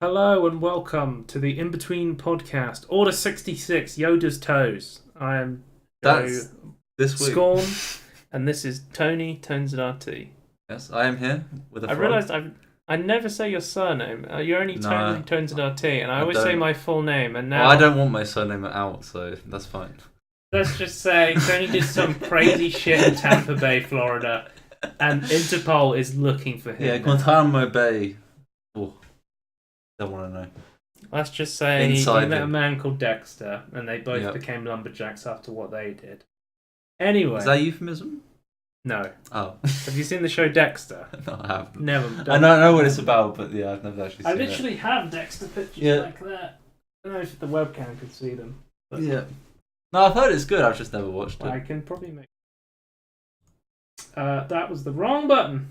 Hello and welcome to the Inbetween podcast. Order 66, Yoda's Toes. I am That's this week. Scorn, and this is Tony Tones@RT. Yes, I am here with a I frog. realised I never say your surname. You're only Tony Tones@RT, and I always say my full name. And now well, I don't want my surname out, so that's fine. Let's just say Tony did some crazy shit in Tampa Bay, Florida, and Interpol is looking for him. Yeah, Guantanamo Bay. Oh, don't want to know. Let's just say he Inside met a him. man called Dexter, and they both became lumberjacks after what they did. Anyway. Is that euphemism? No. Oh. Have you seen the show Dexter? No, I haven't. Never. I know what it's about, but yeah, I've never actually seen it. I literally have Dexter pictures like that. I don't know if the webcam could see them. But yeah. No, I've heard it's good, I've just never watched it. I can probably make... that was the wrong button.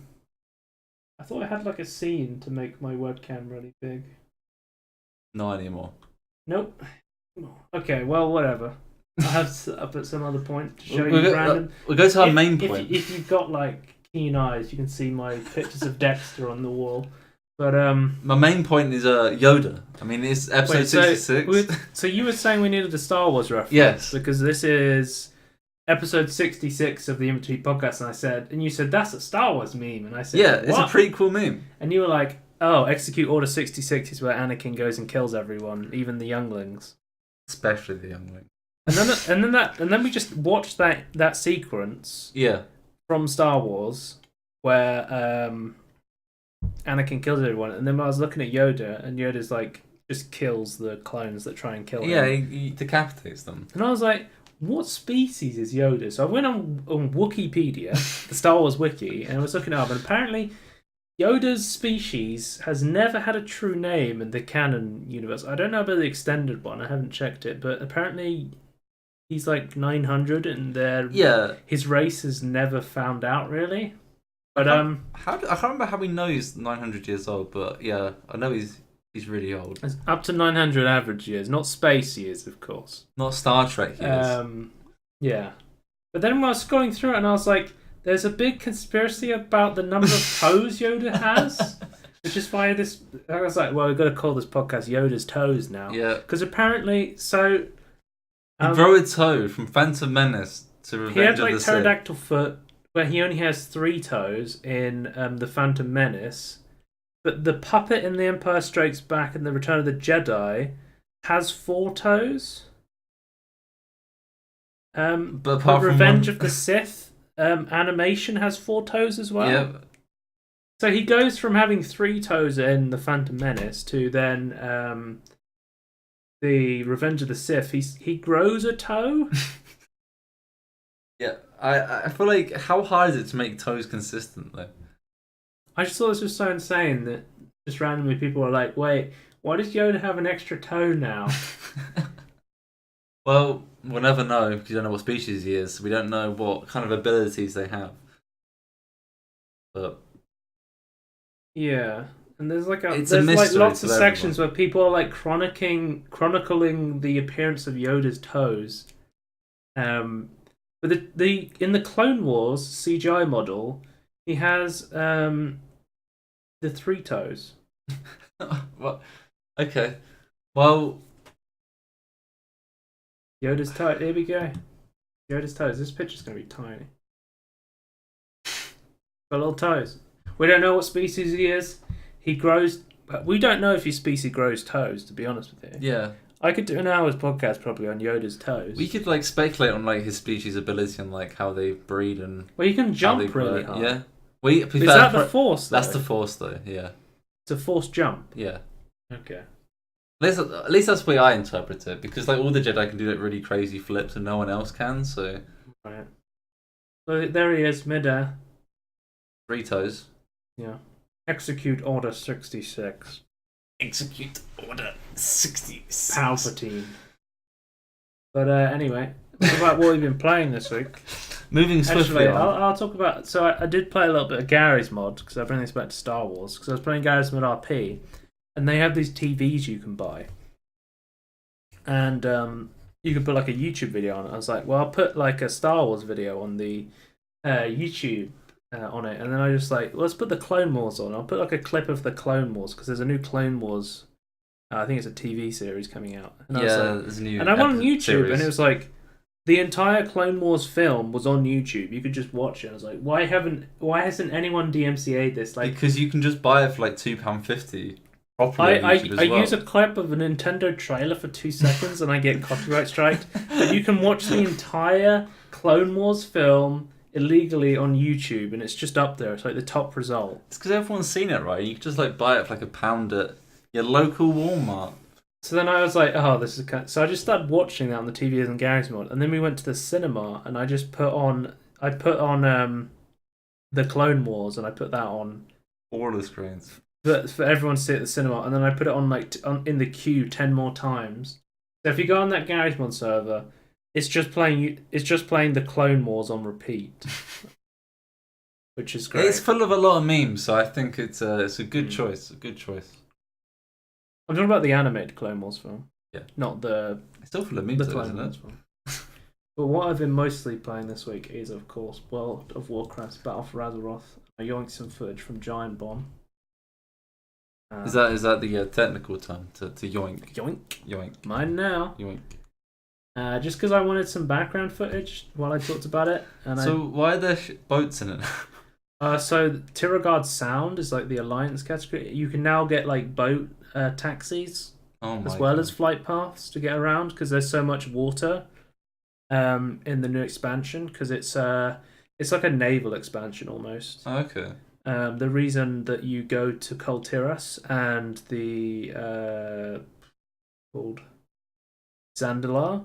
I thought I had like a scene to make my webcam really big. Not anymore. Nope. Okay, well, whatever. I'll have up at some other point to show you random. We'll go to our main point. If you've got like keen eyes, you can see my pictures of Dexter on the wall. But my main point is Yoda. I mean, it's episode 66. So you were saying we needed a Star Wars reference. Yes. Because this is episode 66 of the Inbetween podcast, and you said that's a Star Wars meme, and I said yeah, it's what? a prequel meme. And you were like, oh, execute Order 66 is where Anakin goes and kills everyone, even the younglings, especially the younglings. And then we just watched that sequence. Yeah. From Star Wars, where Anakin kills everyone, and then I was looking at Yoda, and Yoda's like just kills the clones that try and kill him. Yeah, he decapitates them. And I was like, what species is Yoda? So I went on Wikipedia, the Star Wars wiki, and I was looking it up, and apparently Yoda's species has never had a true name in the canon universe. I don't know about the extended one, I haven't checked it, but apparently he's like 900, and his race is never found out really. But I can't remember how we know he's 900 years old, but yeah, I know he's really old. It's up to 900 average years, not space years, of course. Not Star Trek years. Yeah. But then when I was scrolling through it, and I was like, there's a big conspiracy about the number of toes Yoda has, which is why I was like, well, we've got to call this podcast Yoda's Toes now. Yeah. Because apparently, so... he grew a toe from Phantom Menace to Revenge of the Sith. He had like pterodactyl foot, where he only has 3 toes in the Phantom Menace, but the puppet in The Empire Strikes Back and The Return of the Jedi has 4 toes. But apart Revenge of the Sith animation has 4 toes as well. Yeah. So he goes from having 3 toes in The Phantom Menace to then the Revenge of the Sith. He grows a toe. Yeah, I feel like, how hard is it to make toes consistent though? I just thought this was so insane that just randomly people are like, wait, why does Yoda have an extra toe now? Well, we'll never know because you don't know what species he is. So we don't know what kind of abilities they have. But yeah, and there's like there's like lots of sections where people are like chronicling the appearance of Yoda's toes. But in the Clone Wars CGI model, he has the 3 toes. Well, okay. Well, Yoda's toe. Here we go. Yoda's toes. This picture's gonna be tiny. Got little toes. We don't know what species he is. He grows. We don't know if his species grows toes. To be honest with you. Yeah. I could do an hour's podcast probably on Yoda's toes. We could like speculate on like his species ability and like how they breed and. Well, he can jump really high. Yeah. Is that the Force? That's the Force, though. Yeah. It's a Force jump. Yeah. Okay. At least that's the way I interpret it, because like all the Jedi can do like really crazy flips and no one else can. So. Right. So there he is, midair. 3 toes. Yeah. Execute Order 66. Execute Order 66. Palpatine. But anyway, what about what we've been playing this week? Moving swiftly on. I'll talk about... So I did play a little bit of Garry's mod, because I bring this back to Star Wars, because I was playing Garry's mod RP, and they have these TVs you can buy. And you can put like a YouTube video on it. I was like, well, I'll put like a Star Wars video on the YouTube on it, and then I just like, let's put the Clone Wars on. I'll put like a clip of the Clone Wars because there's a new Clone Wars I think it's a TV series coming out. And there's a new. And I went on YouTube, series. and it was like the entire Clone Wars film was on YouTube. You could just watch it. I was like, why hasn't anyone DMCA'd this? Like, because you can just buy it for like £2.50. I use a clip of a Nintendo trailer for 2 seconds and I get copyright striked. But you can watch the entire Clone Wars film illegally on YouTube, and it's just up there. It's like the top result. It's because everyone's seen it, right? You can just like buy it for like £1 at your local Walmart. So then I was like, oh, this is kind of... So I just started watching that on the TV and Garry's mod, and then we went to the cinema, and I just put on the Clone Wars, and I put that on All the screens. for everyone to see at the cinema, and then I put it on like in the queue 10 more times. So if you go on that Garry's mod server, it's just playing the Clone Wars on repeat, which is great. It's full of a lot of memes, so I think it's a good choice. A good choice. I'm talking about the animated Clone Wars film. Yeah. Not the... It's still full of memes, the isn't it? Film. But what I've been mostly playing this week is, of course, World of Warcraft's Battle for Azeroth. I yoinked some footage from Giant Bomb. Is that the technical term to yoink? Yoink. Mine now. Yoink. Just because I wanted some background footage while I talked about it. Why are there boats in it? So Tiragard Sound is like the Alliance category. You can now get like boat taxis as well as flight paths to get around because there's so much water in the new expansion because it's like a naval expansion almost. Oh, okay. The reason that you go to Kultiras and the called Zandalar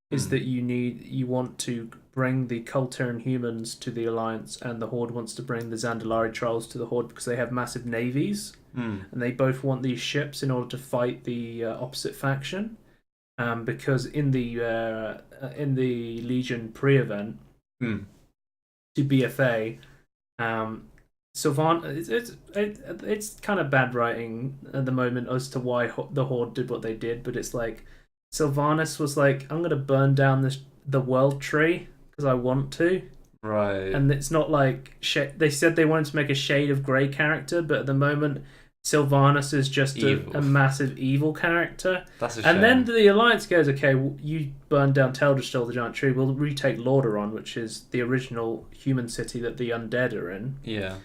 is that you want to bring the Kultiran humans to the Alliance, and the Horde wants to bring the Zandalari trolls to the Horde because they have massive navies, and they both want these ships in order to fight the opposite faction. Because in the Legion pre-event to BFA, Sylvanas, it's kind of bad writing at the moment as to why the Horde did what they did, but it's like Sylvanas was like, I'm going to burn down the world tree because I want to. Right. And it's not like... They said they wanted to make a Shade of Grey character, but at the moment, Sylvanas is just a massive evil character. That's a shame. And then the Alliance goes, okay, you burn down Teldrassil, the giant tree, we'll retake Lordaeron, which is the original human city that the undead are in. Yeah.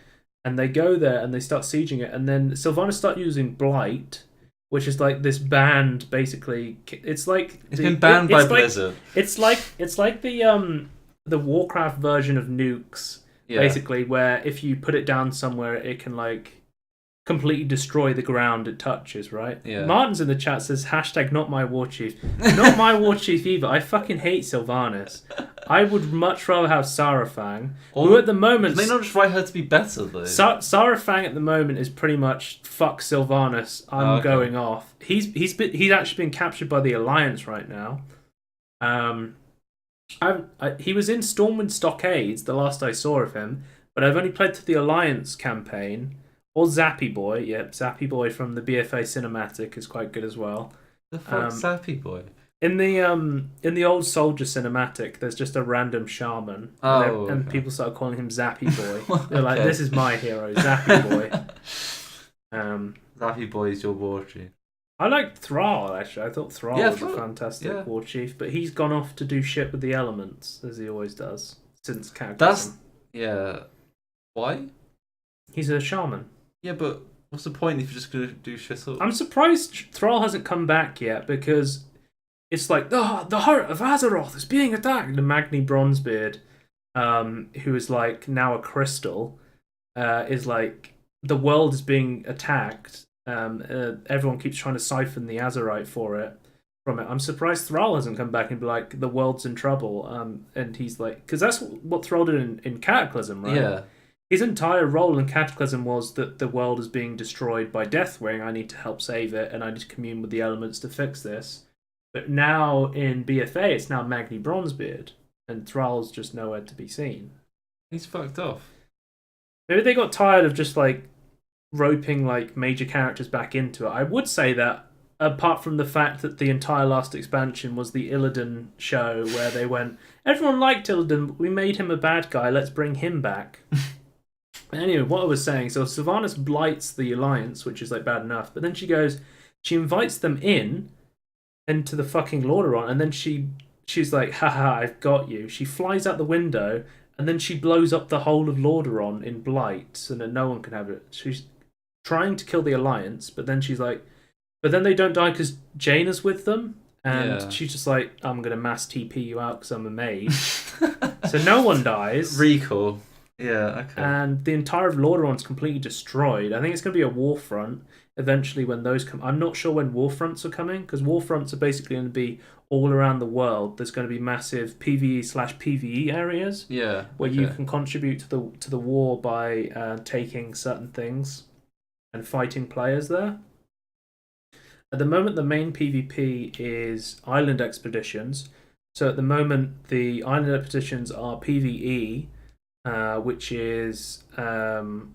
And they go there and they start sieging it, and then Sylvanas start using Blight, which is like this band, basically. It's been banned by Blizzard. It's like the Warcraft version of nukes, basically, where if you put it down somewhere, it can like completely destroy the ground it touches, right? Yeah. Martin's in the chat says, hashtag not my war chief. Not my war chief either. I fucking hate Sylvanas. I would much rather have Sarafang, who at the moment... They not just write her to be better, though. Sarafang at the moment is pretty much, fuck Sylvanas, I'm going off. He's actually been captured by the Alliance right now. He was in Stormwind Stockades, the last I saw of him, but I've only played through the Alliance campaign. Or Zappy Boy, Zappy Boy from the BFA cinematic is quite good as well. The fuck's Zappy Boy? In the old Soldier cinematic, there's just a random shaman, and people start calling him Zappy Boy. They're like, "This is my hero, Zappy Boy." Zappy Boy is your war chief. I liked Thrall actually. I thought Thrall was a fantastic war chief, but he's gone off to do shit with the elements as he always does since Cataclysm. Why? He's a shaman. Yeah, but what's the point if you're just going to do shit up? I'm surprised Thrall hasn't come back yet, because it's like, the heart of Azeroth is being attacked. The Magni Bronzebeard, who is like now a crystal, is like, the world is being attacked. Everyone keeps trying to siphon the Azerite from it. I'm surprised Thrall hasn't come back and be like, the world's in trouble. And he's like, because that's what Thrall did in Cataclysm, right? Yeah. His entire role in Cataclysm was that the world is being destroyed by Deathwing. I need to help save it, and I need to commune with the elements to fix this. But now in BFA, it's now Magni Bronzebeard, and Thrall's just nowhere to be seen. He's fucked off. Maybe they got tired of just like roping like major characters back into it. I would say that, apart from the fact that the entire last expansion was the Illidan show, where they went, everyone liked Illidan, but we made him a bad guy, let's bring him back. Anyway, what I was saying, so Sylvanas blights the Alliance, which is like bad enough, but then she goes, She invites them into the fucking Lordaeron, and then she's like, haha, I've got you. She flies out the window, and then she blows up the whole of Lordaeron in blight so that no one can have it. She's trying to kill the Alliance, but then she's like, but then they don't die because Jaina's with them, and she's just like, I'm going to mass TP you out because I'm a mage. So no one dies. Recall. Yeah, okay. And the entire of Lordaeron's completely destroyed. I think it's going to be a war front eventually when those come. I'm not sure when war fronts are coming, because war fronts are basically going to be all around the world. There's going to be massive PvE/PvE areas where you can contribute to the war by taking certain things and fighting players there. At the moment, the main PvP is island expeditions. So at the moment, the island expeditions are PvE, which is normal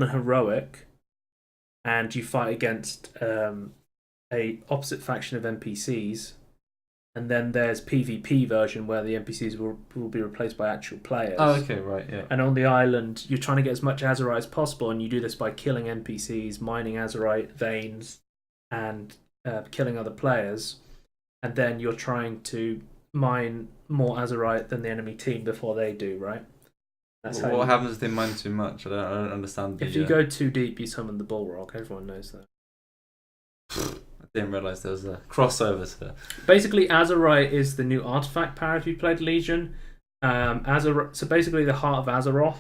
and heroic, and you fight against a opposite faction of NPCs. And then there's PvP version where the NPCs will be replaced by actual players. Oh, okay, right, yeah. And on the island, you're trying to get as much Azerite as possible, and you do this by killing NPCs, mining Azerite veins, and killing other players. And then you're trying to mine more Azerite than the enemy team before they do, right? That's what happens if they mine too much? I don't understand. If you go too deep, you summon the Bullrock. Everyone knows that. I didn't realise there was a crossover to... Basically, Azerite is the new artifact power if you played Legion. So basically, the heart of Azeroth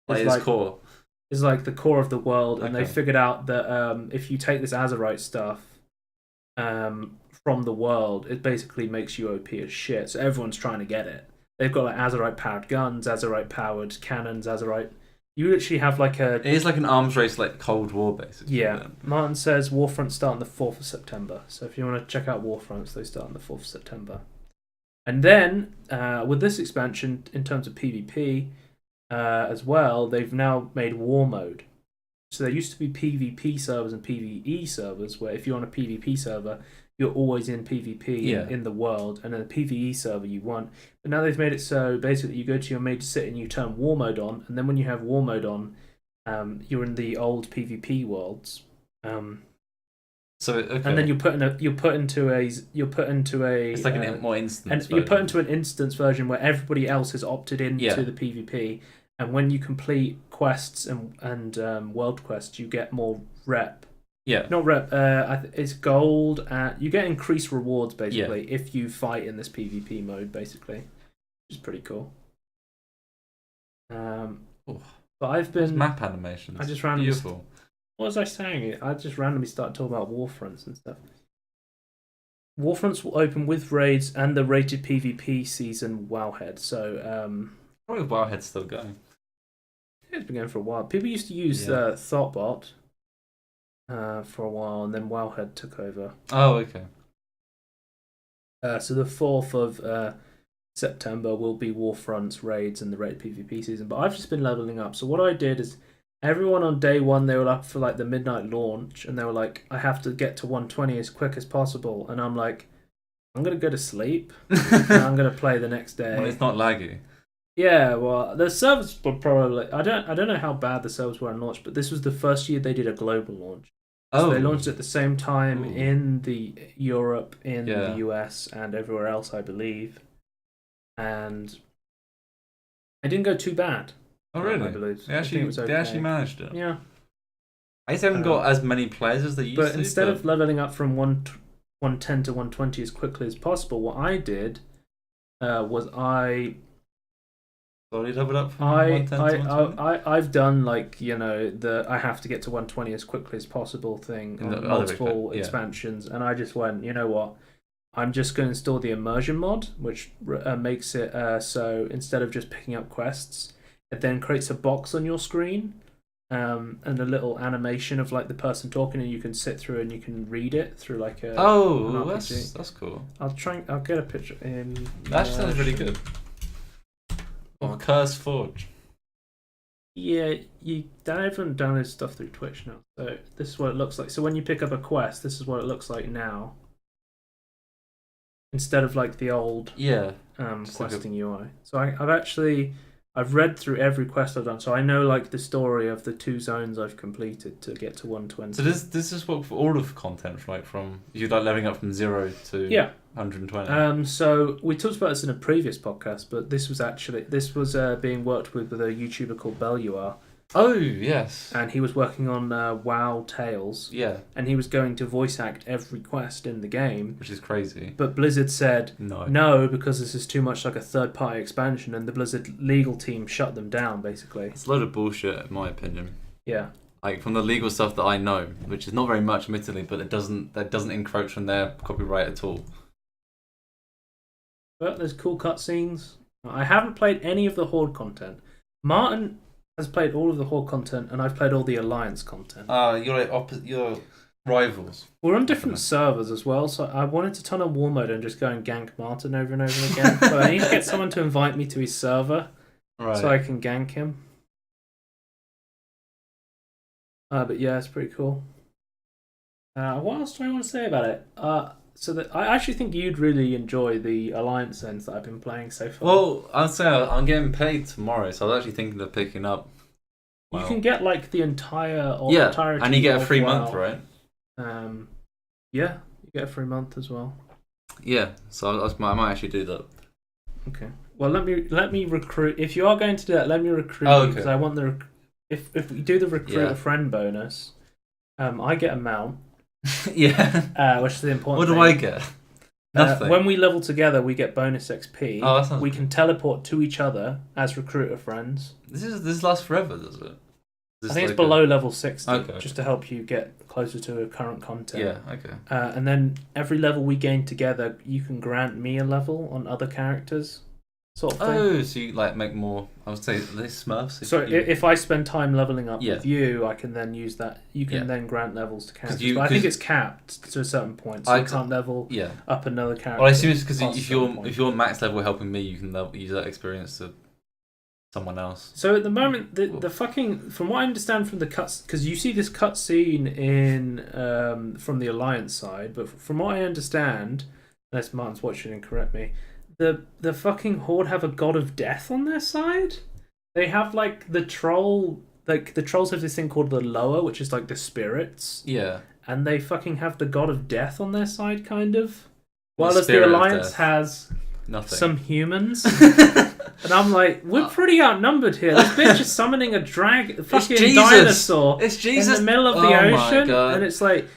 is core. Is like the core of the world, and they figured out that if you take this Azerite stuff from the world, it basically makes you OP as shit. So everyone's trying to get it. They've got like Azerite powered guns, Azerite powered cannons, Azerite. You literally have like a... It is like an arms race, like Cold War, basically. Yeah. Then. Martin says Warfronts start on the 4th of September. So if you want to check out Warfronts, they start on the 4th of September. And then, with this expansion, in terms of PvP as well, they've now made War Mode. So there used to be PvP servers and PvE servers, where if you're on a PvP server, you're always in PvP in the world, and in a PvE server you want. But now they've made it so basically you go to your major city and you turn War Mode on, and then when you have War Mode on, you're in the old PvP worlds. And then you're put into a. It's like a more instance. And you're put into an instance version where everybody else has opted into the PvP, and when you complete quests and world quests, you get more rep. Yeah. Not rep. It's gold. You get increased rewards basically if you fight in this PvP mode, basically, which is pretty cool. But I've been those map animations. I just randomly. Beautiful. What was I saying? I just randomly started talking about Warfronts and stuff. Warfronts will open with raids and the rated PvP season Wowhead. So probably Wowhead's still going. It's been going for a while. People used to use Thoughtbot for a while, and then Wowhead took over. Oh, okay. So the 4th of September will be Warfronts, raids, and the rated PvP season. But I've just been leveling up. So what I did is, everyone on day one, they were up for like the midnight launch, and they were like, I have to get to 120 as quick as possible. And I'm like, I'm going to go to sleep, and I'm going to play the next day. Well, it's not laggy. Yeah, well, the servers were probably... I don't know how bad the servers were on launch, but this was the first year they did a global launch. So they launched at the same time in the Europe, in the US, and everywhere else, I believe. And it didn't go too bad. Oh, really? I believe. They actually managed it. Yeah. I just haven't got as many players as they used to. But instead of leveling up from 110 to 120 as quickly as possible, what I did was I leveled up from 110 to 120? I've done like, the I have to get to 120 as quickly as possible thing on multiple expansions, and I just went, you know what? I'm just going to install the immersion mod, which makes it so instead of just picking up quests, it then creates a box on your screen and a little animation of like the person talking, and you can sit through and you can read it through like a that's cool. I'll get a picture in. That sounds really good. Or Curse Forge. Yeah, everyone downloads stuff through Twitch now. So this is what it looks like. So when you pick up a quest, this is what it looks like now. Instead of like the old questing UI. So I've actually I've read through every quest I've done, so I know like the story of the 2 zones I've completed to get to 120. So this is work for all of content, like from you like leveling up from 0 to 120. So we talked about this in a previous podcast, but this was being worked with a YouTuber called Belluar. Oh yes. And he was working on WoW Tales. Yeah. And he was going to voice act every quest in the game. Which is crazy. But Blizzard said no, because this is too much like a third-party expansion, and the Blizzard legal team shut them down, basically. It's a load of bullshit, in my opinion. Yeah. Like from the legal stuff that I know, which is not very much, admittedly, but that doesn't encroach on their copyright at all. But there's cool cutscenes. I haven't played any of the Horde content. Martin has played all of the Horde content, and I've played all the Alliance content. You're rivals. We're on different servers as well, so I wanted to turn on War Mode and just go and gank Martin over and over again. But I need to get someone to invite me to his server, so I can gank him. But yeah, it's pretty cool. What else do I want to say about it? I actually think you'd really enjoy the Alliance ends that I've been playing so far. Well, I'll say I'm getting paid tomorrow, so I was actually thinking of picking up. You can get like the entire and you get a free month, right? Yeah, you get a free month as well. Yeah, so I might actually do that. Okay. Well, let me recruit. If you are going to do that, let me recruit you, because I want the. If we do the recruit a friend bonus, I get a mount. Yeah. Which is the important What thing. do I get? Nothing. When we level together, we get bonus XP. Oh, that sounds we good. can teleport to each other as recruiter friends. This lasts forever, does it? I think it's below level 60, just to help you get closer to current content. Yeah, okay. And then every level we gain together, you can grant me a level on other characters, sort of thing. Oh, so you like make more, I would say, this Smurfs? So if I spend time leveling up with you, I can then use that. You can then grant levels to characters. But I think it's capped to a certain point, so you can't level up another character. Well, I assume it's because if you're max level helping me, you can use that experience to someone else. So at the moment, the fucking, from what I understand from the cuts, because you see this cutscene in from the Alliance side, but from what I understand, unless Martin's watching and correct me, the fucking Horde have a god of death on their side. They have like the trolls have this thing called the Lower, which is like the spirits. Yeah. And they fucking have the god of death on their side, kind of. While as the Alliance has some humans. And I'm like, we're pretty outnumbered here. This bitch is summoning a fucking dinosaur in the middle of the ocean, and it's like,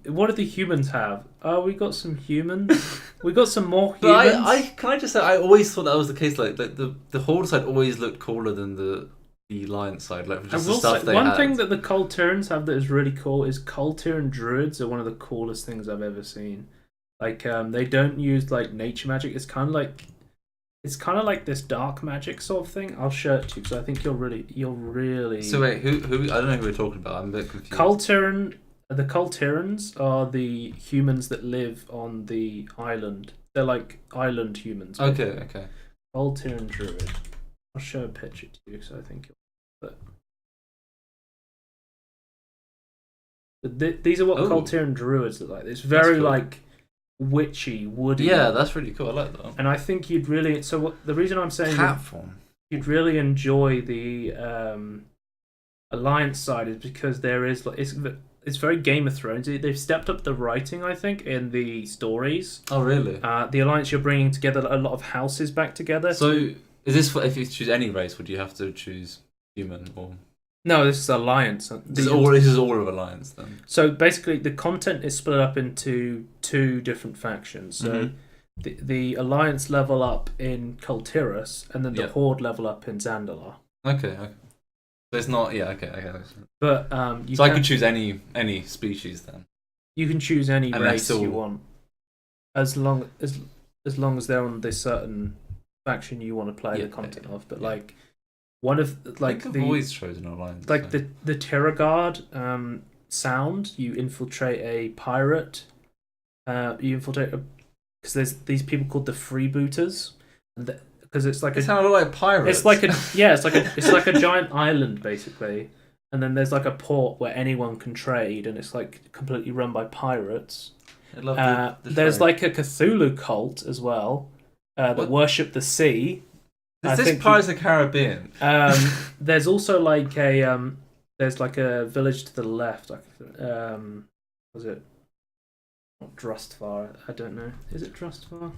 what do the humans have? Oh, we got some humans. We got some more humans. But can I just say, I always thought that was the case. Like the Horde side always looked cooler than the Alliance side. Like just the stuff they had. One thing that the Kulturans have that is really cool is Kulturan druids are one of the coolest things I've ever seen. Like they don't use like nature magic. It's kind of like this dark magic sort of thing. I'll show it to you because I think you'll really. So wait, who? I don't know who we're talking about. I'm a bit confused. The Kulturans are the humans that live on the island. They're like island humans. Okay. Kulturan druid. I'll show a picture to you because I think you'll. But these are what Kulturan druids look like. It's very like witchy, woody. Yeah, that's really cool. I like that. And I think you'd really. So the reason I'm saying cat form, you'd really enjoy the Alliance side is because there is it's very Game of Thrones. They've stepped up the writing, I think, in the stories. Oh really? The Alliance, you're bringing together a lot of houses back together. So is this if you choose any race? Would you have to choose human or? No, this is Alliance. This is all of Alliance then. So basically, the content is split up into 2 different factions. So the Alliance level up in Kultiras, and then the Horde level up in Zandalar. Okay. So it's not. Yeah. Okay. But I could choose any species then. You can choose any race you want, as long as they're on this certain faction you want to play the content of. But like. One of like I've always chosen Alliance. Like the Terror Guard sound, you infiltrate a pirate. You infiltrate because there's these people called the freebooters, because it's like it sounded like pirates. It's like it's like a giant island basically, and then there's like a port where anyone can trade, and it's like completely run by pirates. I love there's like a Cthulhu cult as well that worship the sea. Is this Pirates of the Caribbean? There's also like a there's like a village to the left. Was it not Drustvar? I don't know. Is it Drustvar?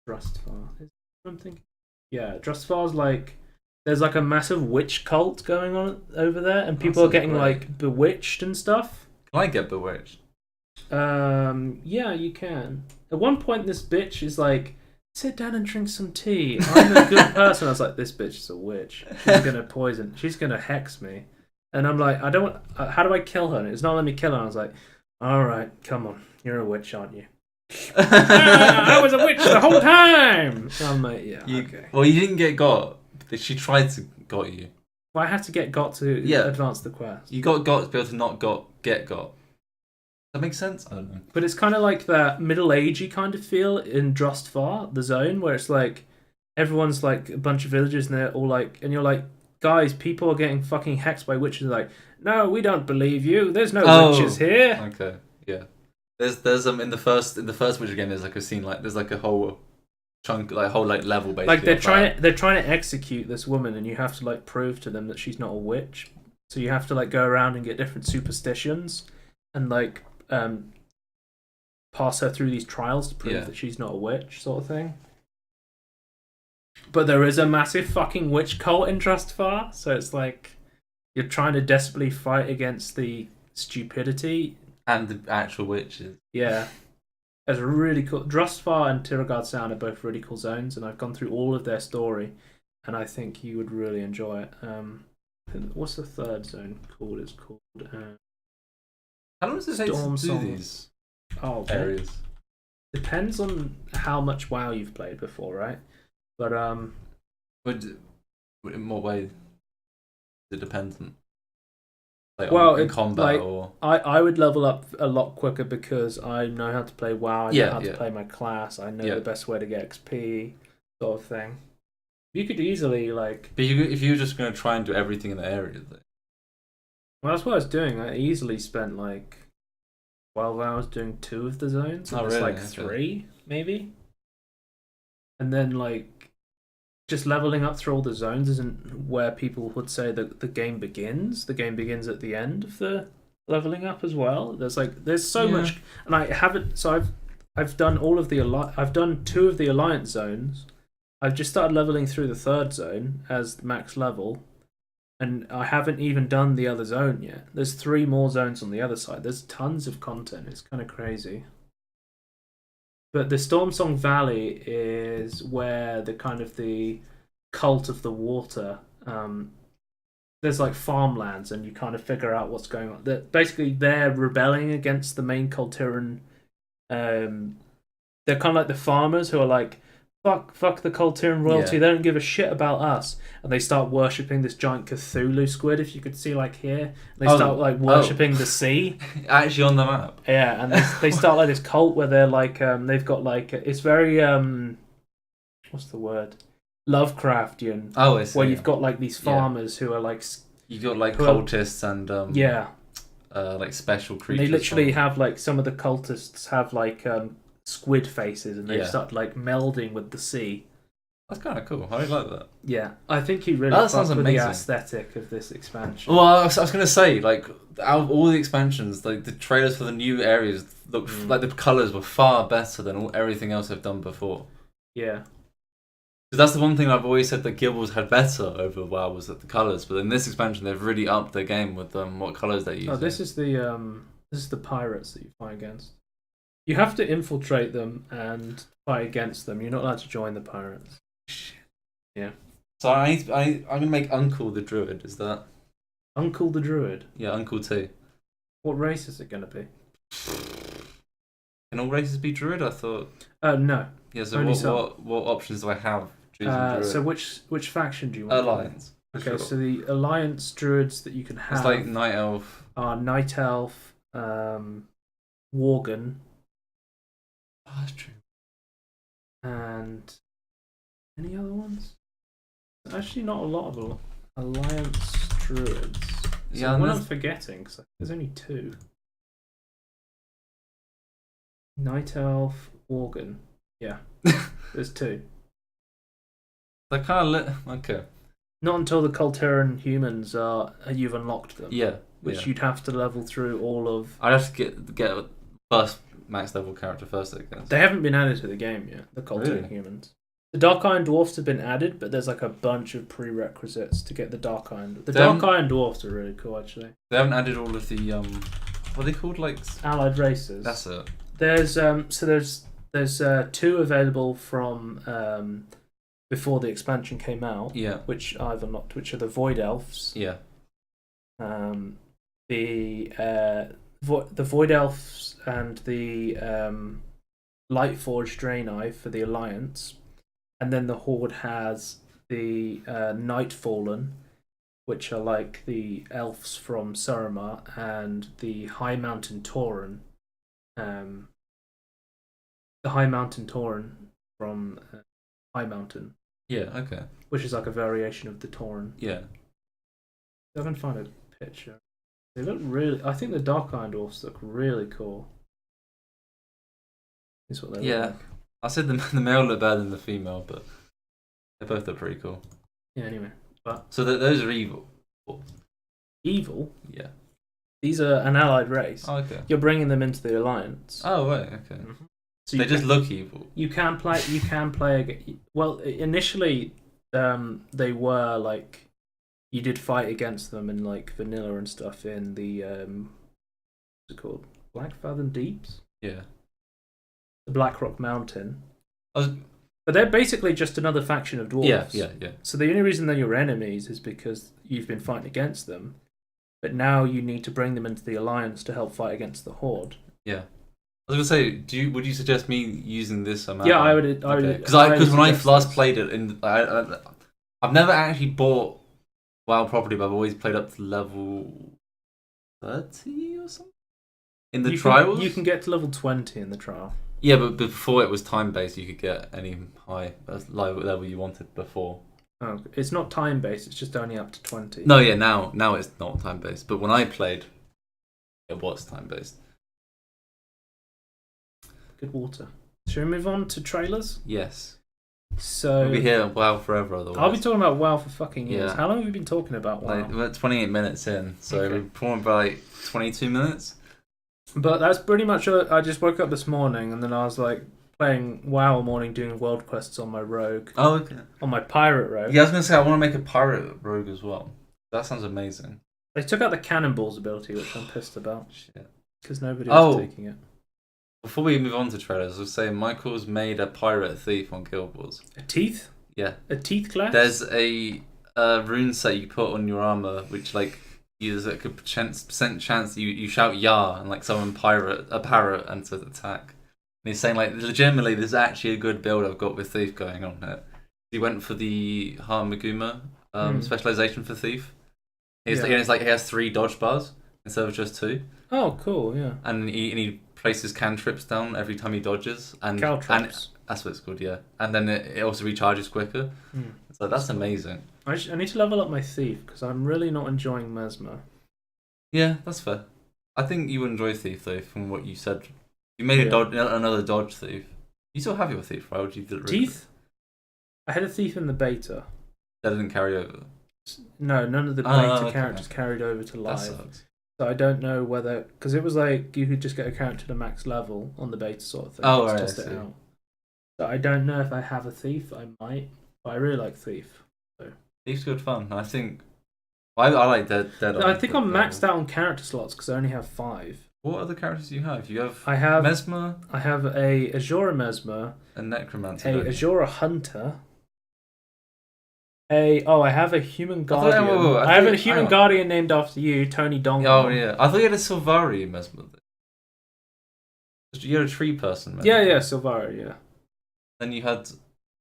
Drustvar. Is what I'm thinking. Yeah, Drustvar's like there's like a massive witch cult going on over there, and people are getting like bewitched and stuff. Can I get bewitched? Yeah, you can. At one point, this bitch is like, sit down and drink some tea. I'm a good person. I was like, this bitch is a witch. She's gonna poison. She's gonna hex me. And I'm like, I don't. How do I kill her? And it's not letting me kill her. And I was like, all right, come on, you're a witch, aren't you? I was a witch the whole time. So I'm like, yeah, okay. Well, you didn't get got. She tried to got you. Well, I had to get got to advance the quest. You got to be able to not get got. Does that make sense? I don't know. But it's kind of like that middle-agey kind of feel in Drustvar, the zone, where it's like everyone's like a bunch of villagers and they're all like, and you're like, guys, people are getting fucking hexed by witches. Like, no, we don't believe you. There's no witches here. Okay, yeah. There's in the first Witcher game. There's like a scene like there's like a whole chunk, like whole like level basically. Like they're trying to execute this woman, and you have to like prove to them that she's not a witch. So you have to like go around and get different superstitions and like pass her through these trials to prove that she's not a witch, sort of thing. But there is a massive fucking witch cult in Drustvar, so it's like you're trying to desperately fight against the stupidity and the actual witches. Yeah. It's really cool. Drustvar and Tiragard Sound are both really cool zones, and I've gone through all of their story, and I think you would really enjoy it. What's the third zone called? It's called how long does it take to do these areas? Depends on how much WoW you've played before, right? But in what way? It depends on. Like in combat, like, or I would level up a lot quicker because I know how to play WoW. I know how to play my class. I know the best way to get XP, sort of thing. You could easily like. But if you're just going to try and do everything in the area, well, that's what I was doing. I easily spent like 12 hours doing 2 of the zones. Oh, it's really? like 3 maybe, and then like. Just leveling up through all the zones isn't where people would say that the game begins. The game begins at the end of the leveling up as well. There's so much, and I haven't. So I've done all of the I've done 2 of the Alliance zones. I've just started leveling through the 3rd zone as max level, and I haven't even done the other zone yet. There's 3 more zones on the other side. There's tons of content. It's kind of crazy. But the Stormsong Valley is where the kind of the cult of the water. There's like farmlands, and you kind of figure out what's going on. Basically, they're rebelling against the main Kultiran. They're kind of like the farmers who are like, fuck the Kultiran royalty. They don't give a shit about us, and they start worshipping this giant Cthulhu squid. If you could see, like here, they start like worshipping the sea. Actually, on the map. Yeah, and they start like this cult where they're like, they've got like it's very what's the word? Lovecraftian. Oh, I see. Where you've got like these farmers who are like you've got like cultists and like special creatures. They literally have like some of the cultists have like squid faces, and they start like melding with the sea. That's kind of cool. I really like that. Yeah, I think you really fucked with the aesthetic of this expansion. Well, I was going to say, like, out of all the expansions, like the trailers for the new areas look like the colours were far better than everything else I've done before. Yeah. Because that's the one thing I've always said that Guild had better over WoW was that the colours. But in this expansion, they've really upped their game with what colours they use. Oh, this is the pirates that you fight against. You have to infiltrate them and fight against them. You're not allowed to join the pirates. Yeah. So I'm gonna make Uncle the Druid. Is that Uncle the Druid? Yeah, Uncle T. What race is it gonna be? Can all races be Druid? I thought. No. Yeah. So what options do I have? So which faction do you want? Alliance. Okay, sure. so the Alliance Druids that you can have. It's like Night Elf. Night Elf, Worgen. Oh, that's true. And any other ones? Actually, not a lot of Alliance Druids. So what I'm forgetting, because there's only 2. Night Elf, Worgen. Yeah. There's 2. They're kind of okay. Not until the Kulturan humans you've unlocked them. Yeah. Which you'd have to level through all of. I'd have to get a first max level character first, I guess. They haven't been added to the game yet. The Kulturan humans. The Dark Iron Dwarfs have been added, but there's like a bunch of prerequisites to get the Dark Iron. The Dark Iron Dwarfs are really cool, actually. They haven't added all of the what are they called, like allied races. That's it. There's there's 2 available from before the expansion came out. Yeah. Which I've unlocked, which are the Void Elves. Yeah. The Void Elves and the Lightforged Draenei for the Alliance. And then the Horde has the Nightfallen, which are like the elves from Suramar, and the High Mountain Tauren. The High Mountain Tauren from High Mountain. Yeah, okay. Which is like a variation of the Tauren. Yeah. I haven't found a picture. They look really... I think the Dark Iron Dwarfs look really cool. Is what they look like. I said the male look better than the female, but they both look pretty cool. Yeah, anyway. So those are evil. Evil? Yeah. These are an allied race. Oh, okay. You're bringing them into the Alliance. Oh, right, okay. Mm-hmm. So they just look evil. You can play... Well, initially, they were like... You did fight against them in like vanilla and stuff in the... what's it called? Blackfathom Deeps? Yeah. The Blackrock Mountain. But they're basically just another faction of dwarves. Yeah. So the only reason they're your enemies is because you've been fighting against them. But now you need to bring them into the Alliance to help fight against the Horde. Yeah. I was gonna say, would you suggest me using this amount? Yeah, I would. Because when I last played it, I've never actually bought WoW properly, but I've always played up to level 30 or something in the trials. You can get to level 20 in the trial. Yeah, but before it was time based, you could get any high level you wanted before. Oh, it's not time based. It's just only up to 20. No, yeah, now it's not time based. But when I played, it was time based. Good water. Should we move on to trailers? Yes. So we'll be here WoW forever otherwise. I'll be talking about WoW for fucking years. Yeah. How long have we been talking about WoW? We're 28 minutes in, so we're probably about 22 minutes. But that's pretty much it. I just woke up this morning and then I was like playing WoW all morning, doing world quests on my rogue. Oh, okay. On my pirate rogue. Yeah, I was going to say, I want to make a pirate rogue as well. That sounds amazing. They took out the cannonballs ability, which I'm pissed about. Shit. Because nobody was taking it. Before we move on to trailers, I was saying Michael's made a pirate thief on Guild Wars. A teeth? Yeah. A teeth class? There's a rune set you put on your armor, which like there's like a percent chance you shout "Yar" and like someone a parrot enters attack. And he's saying like legitimately, there's actually a good build I've got with thief going on here. He went for the Harmaguma specialization for thief. He has 3 dodge bars instead of just 2. Oh, cool! Yeah. And he places cantrips down every time he dodges. And caltrips. That's what it's called, yeah. And then it also recharges quicker. So that's amazing. I need to level up my thief because I'm really not enjoying Mesmer. Yeah, that's fair. I think you would enjoy thief though, from what you said. You made another dodge thief. You still have your thief, right? Would you teeth? I had a thief in the beta. That didn't carry over. No, none of the beta characters carried over to live. That sucks. So I don't know whether... Because it was like you could just get a character to max level on the beta sort of thing. Oh, right, test it out. So I don't know if I have a thief. I might. But I really like thief. So. Thief's good fun. I think... I like Dead no, I think I'm maxed out on character slots because I only have 5. What other characters do you have? I have Mesmer? I have a Azura Mesmer. A Necromancer. A Azura Hunter. I have a human guardian. I have a human guardian named after you, Tony Dongo. Oh yeah, I thought you had a Sylvari Mesmer. You're a tree person, man. Yeah, Sylvari, yeah. Then you had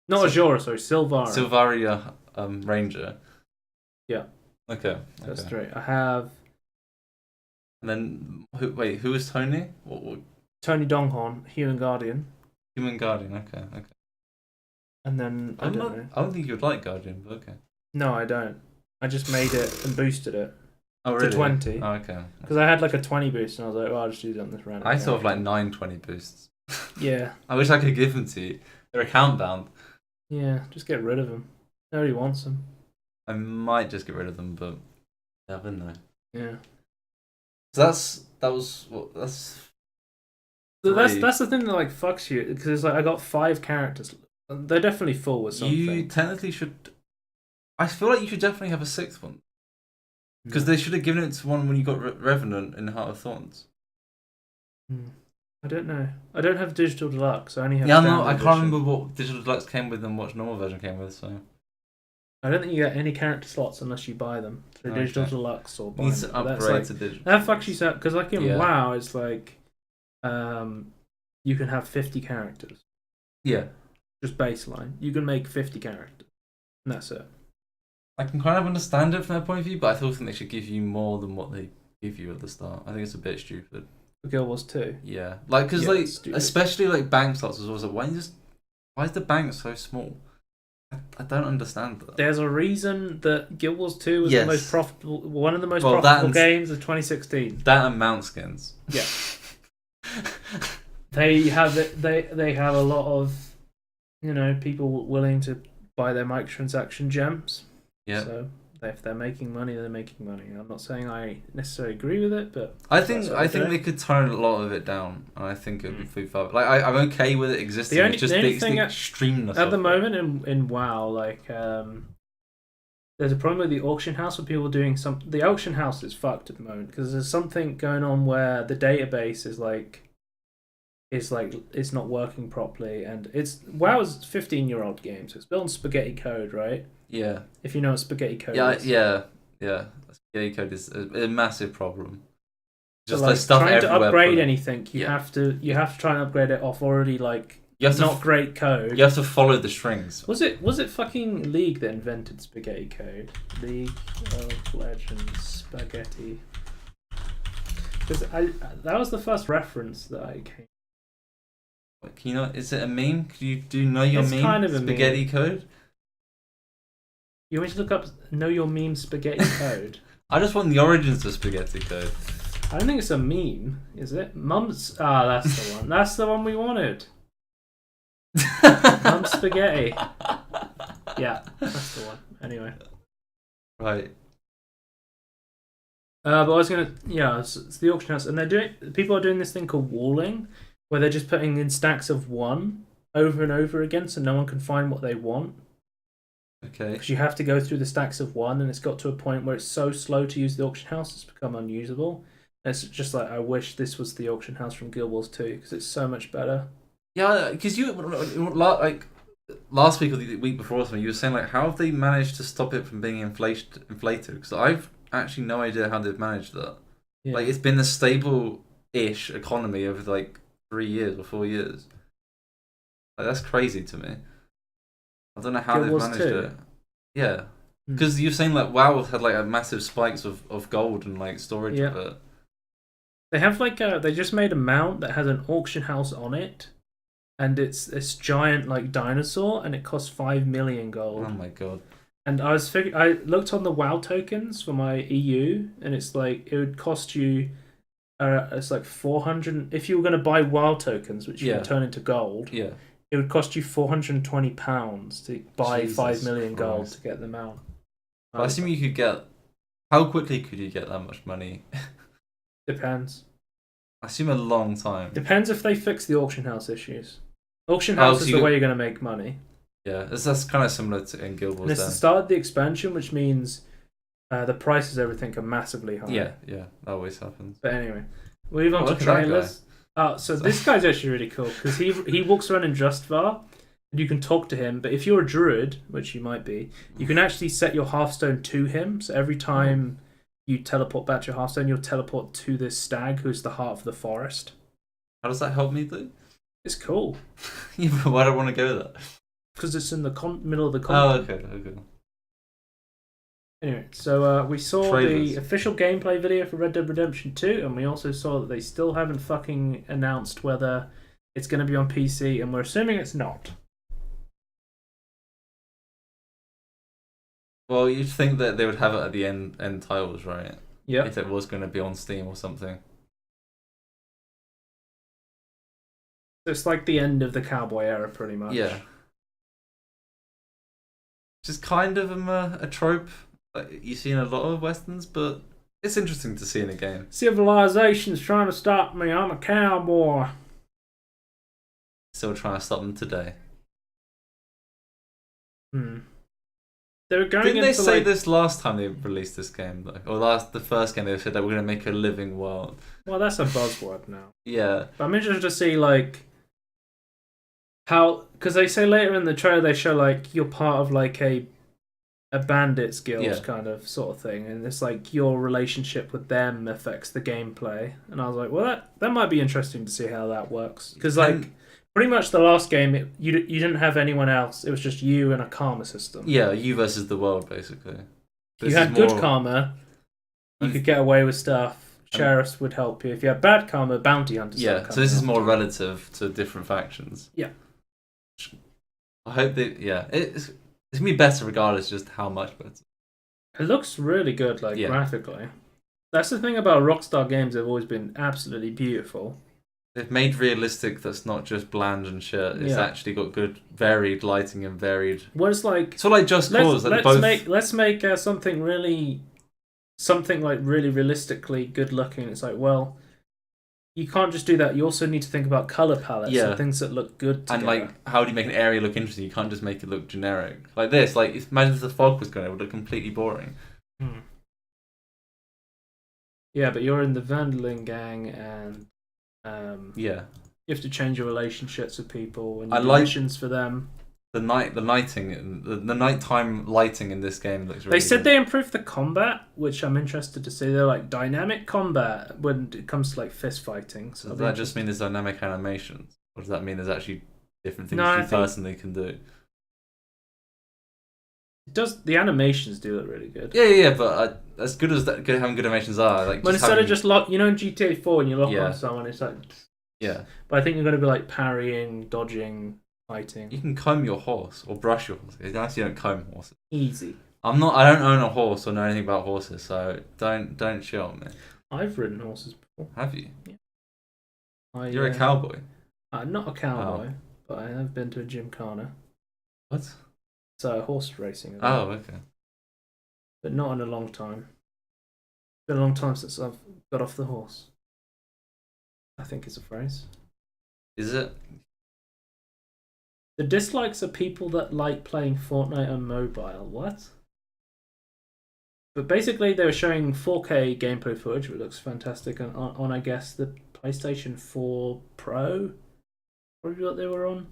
not Azura, sorry, Sylvari. Sylvari Ranger. Yeah. Okay. That's 3. I have. And then who is Tony? What? Tony Donghorn, human guardian. Human guardian. Okay. And then I don't know. I don't think you would like Guardian, but okay. No, I don't. I just made it and boosted it. Oh, really? To 20. Oh, okay. Because I had like a 20 boost and I was like, I'll just use it on this random. I still have like 9 20 boosts. Yeah. I wish I could give them to you. They're account bound. Yeah, just get rid of them. Nobody wants them. I might just get rid of them, but never know. Yeah. So that's That's the thing that like fucks you, because it's like I got 5 characters. They're definitely full with something. You technically should. I feel like you should definitely have a 6th one, because they should have given it to one when you got Revenant in Heart of Thorns. I don't know. I don't have Digital Deluxe. I only have. Yeah, no, I can't remember what Digital Deluxe came with and what normal version came with. So I don't think you get any character slots unless you buy them through Digital Deluxe or buy needs them. to upgrade to digital. That fucks you up, because like in WoW, it's like, you can have 50 characters. Yeah. Just baseline. You can make 50 characters, and that's it. I can kind of understand it from their point of view, but I still think they should give you more than what they give you at the start. I think it's a bit stupid. For Guild Wars 2? Yeah. Like, because, especially, like, bank slots as well. Like, why is the bank so small? I don't understand that. There's a reason that Guild Wars 2 was the most profitable, one of the most profitable games of 2016. That and mount skins. Yeah. They have a lot of, people willing to buy their microtransaction gems. Yeah. So if they're making money, they're making money. I'm not saying I necessarily agree with it, but I think they could tone a lot of it down, and I think it would be fun. Like I'm okay with it existing. The only it's thing the extremeness at the moment in WoW, like there's a problem with the auction house with people doing some. The auction house is fucked at the moment because there's something going on where the database is like it's not working properly, and WoW's 15-year-old game, so it's built on spaghetti code, right? Yeah. If you know what spaghetti code is. Yeah. Spaghetti code is a massive problem. Just like stuff trying to upgrade probably. Anything, you have to try and upgrade it off already great code. You have to follow the strings. Was it fucking League that invented spaghetti code? League of Legends spaghetti. Because that was the first reference that I came. Is it a meme? Do you know your meme? Kind of spaghetti code. You want me to look up know your meme spaghetti code? I just want the origins of spaghetti code. I don't think it's a meme, is it? Mum's. That's the one. That's the one we wanted. Mum spaghetti. Yeah, that's the one. Anyway. Right. But I was gonna. Yeah, it's the auction house, and people are doing this thing called walling, where they're just putting in stacks of 1 over and over again, so no one can find what they want. Okay. Because you have to go through the stacks of 1, and it's got to a point where it's so slow to use the auction house, it's become unusable. And it's just like, I wish this was the auction house from Guild Wars 2, because it's so much better. Yeah, because like last week or the week before or something, you were saying like, how have they managed to stop it from being inflated? Because I've actually no idea how they've managed that. Yeah. Like, it's been a stable-ish economy over like 3 years or 4 years. Like, that's crazy to me. I don't know how they've managed it. Yeah. Because you're saying like WoW had like a massive spikes of gold and like storage of it. They have they just made a mount that has an auction house on it, and it's this giant like dinosaur, and it costs 5 million gold. Oh my god. And I looked on the WoW tokens for my EU, and it's like it would cost you it's like 400 if you were going to buy WoW tokens, which you can turn into gold. Yeah. It would cost you £420 to buy 5 million gold to get them out. I assume you could get. How quickly could you get that much money? Depends. I assume a long time. Depends if they fix the auction house issues. Auction house is the way you're going to make money. Yeah, that's kind of similar to in Guild Wars. And it's the start of the expansion, which means the prices of everything are massively high. Yeah, that always happens. But anyway, we'll move on to trailers. So this guy's actually really cool because he walks around in Justvar, and you can talk to him. But if you're a druid, which you might be, you can actually set your Hearthstone to him. So every time you teleport back to your Hearthstone, you'll teleport to this stag who's the heart of the forest. How does that help me, though? It's cool. Yeah, but why do I want to go there? Because it's in the middle of the continent. Oh, okay. Anyway, so we saw the official gameplay video for Red Dead Redemption 2, and we also saw that they still haven't fucking announced whether it's going to be on PC, and we're assuming it's not. Well, you'd think that they would have it at the end titles, right? Yeah. If it was going to be on Steam or something. it's like the end of the cowboy era, pretty much. Yeah. Which is kind of a trope that you see in a lot of westerns, but it's interesting to see in a game. Civilization's trying to stop me. I'm a cowboy. Still trying to stop them today. They were going Didn't they into, say this last time they released this game, though? Or the first game they said that we're going to make a living world. Well, that's a buzzword now. Yeah. But I'm interested to see, like, how... Because they say later in the trailer, they show, like, you're part of, like, a bandits guild kind of sort of thing. And it's like your relationship with them affects the gameplay. And I was like, well, that might be interesting to see how that works. Because, like... Pretty much the last game, you didn't have anyone else. It was just you and a karma system. Yeah, you versus the world, basically. If you had good karma, you could get away with stuff. Sheriffs would help you. If you had bad karma, bounty hunters would come. So this is more relative to different factions. Yeah. I hope it's going to be better regardless just how much better. It looks really good, like, graphically. That's the thing about Rockstar games. They've always been absolutely beautiful. They've made realistic that's not just bland and shit. It's actually got good, varied lighting and varied. Well, it's like Just Cause. Let's make something really realistically good looking. It's like, well, you can't just do that. You also need to think about color palettes and things that look good together. And like, how do you make an area look interesting? You can't just make it look generic. Like this, like imagine if the fog was going, it would look completely boring. Yeah, but you're in the Vandaling gang and. You have to change your relationships with people and your missions for them. The lighting, the nighttime lighting in this game looks really They said good. they improved the combat, which I'm interested to see. They're like dynamic combat when it comes to like fist fighting. So does that just mean there's dynamic animations? Or does that mean there's actually different things you personally can do? The animations do look really good. Yeah, but as good as having good animations are, like but instead of just lock, in GTA 4 and you lock on someone, it's like But I think you're going to be like parrying, dodging, fighting. You can comb your horse or brush your horse. You don't comb horses. Easy. I don't own a horse or know anything about horses, so don't shit on me. I've ridden horses before. Have you? Yeah. You're a cowboy. Not a cowboy, but I have been to a gymkhana. What? So horse racing. Okay. But not in a long time. It's been a long time since I've got off the horse. I think it's a phrase. Is it? The dislikes are people that like playing Fortnite on mobile. What? But basically, they were showing 4K gameplay footage, which looks fantastic, on I guess, the PlayStation 4 Pro? Probably what they were on.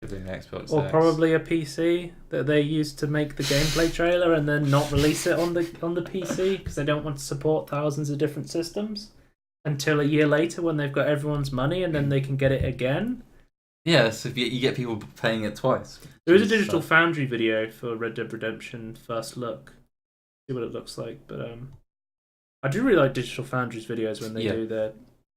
Xbox or X. probably a PC that they used to make the gameplay trailer and then not release it on the PC because they don't want to support thousands of different systems until a year later when they've got everyone's money and then they can get it again. Yeah, so you get people paying it twice. There is a Digital Foundry video for Red Dead Redemption First Look. See what it looks like, but I do really like Digital Foundry's videos when they do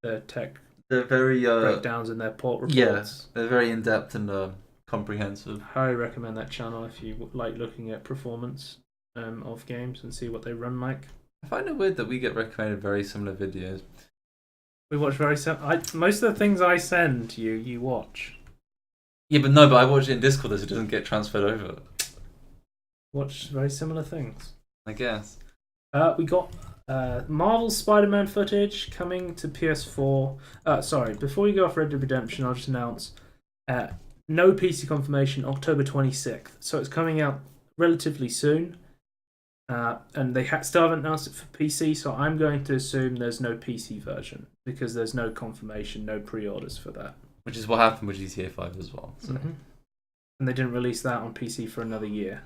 their tech. They're very breakdowns in their port reports. Yeah, they're very in depth and comprehensive. Highly recommend that channel if you like looking at performance of games and see what they run like. I find it weird that we get recommended very similar videos. We watch very similar. Most of the things I send you watch. Yeah, but I watch it in Discord so it doesn't get transferred over. Watch very similar things. I guess. We got Marvel Spiderman footage coming to PS4. Sorry, before we go off Red Dead Redemption, I'll just announce no PC confirmation, October 26th. So it's coming out relatively soon. And they still haven't announced it for PC, so I'm going to assume there's no PC version because there's no confirmation, no pre-orders for that. Which is what happened with GTA 5 as well. So. Mm-hmm. And they didn't release that on PC for another year.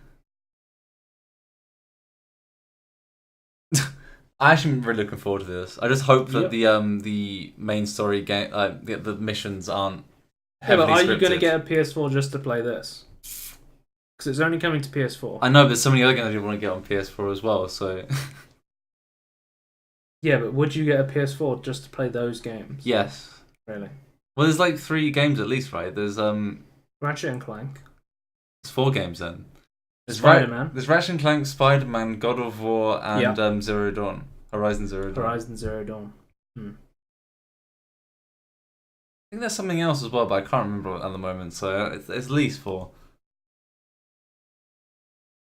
I actually am really looking forward to this. I just hope that the main story game, the missions aren't heavily but are scripted. you going to get a PS4 just to play this? Because it's only coming to PS4. I know, but so many other games you want to get on PS4 as well. So. Yeah, but would you get a PS4 just to play those games? Yes. Really? Well, there's like 3 games at least, right? There's Ratchet and Clank. There's 4 games then. There's Spiderman. There's Ratchet and Clank, Spiderman, God of War, and Zero Dawn. Horizon Zero Dawn. Horizon Zero Dawn. think there's something else as well, but I can't remember at the moment. So it's at least 4.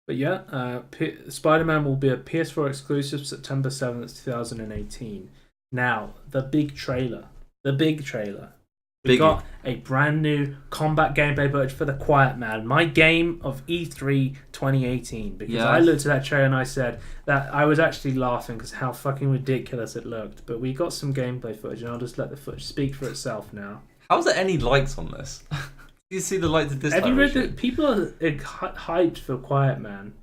But yeah, Spider-Man will be a PS4 exclusive September 7th, 2018. Now, the big trailer. We got a brand new combat gameplay footage for The Quiet Man, my game of E3 2018. Because I looked at that trailer and I said that I was actually laughing because how fucking ridiculous it looked. But we got some gameplay footage and I'll just let the footage speak for itself now. How's there any likes on this? Do you see the like to dislike? Have you read that people are hyped for Quiet Man?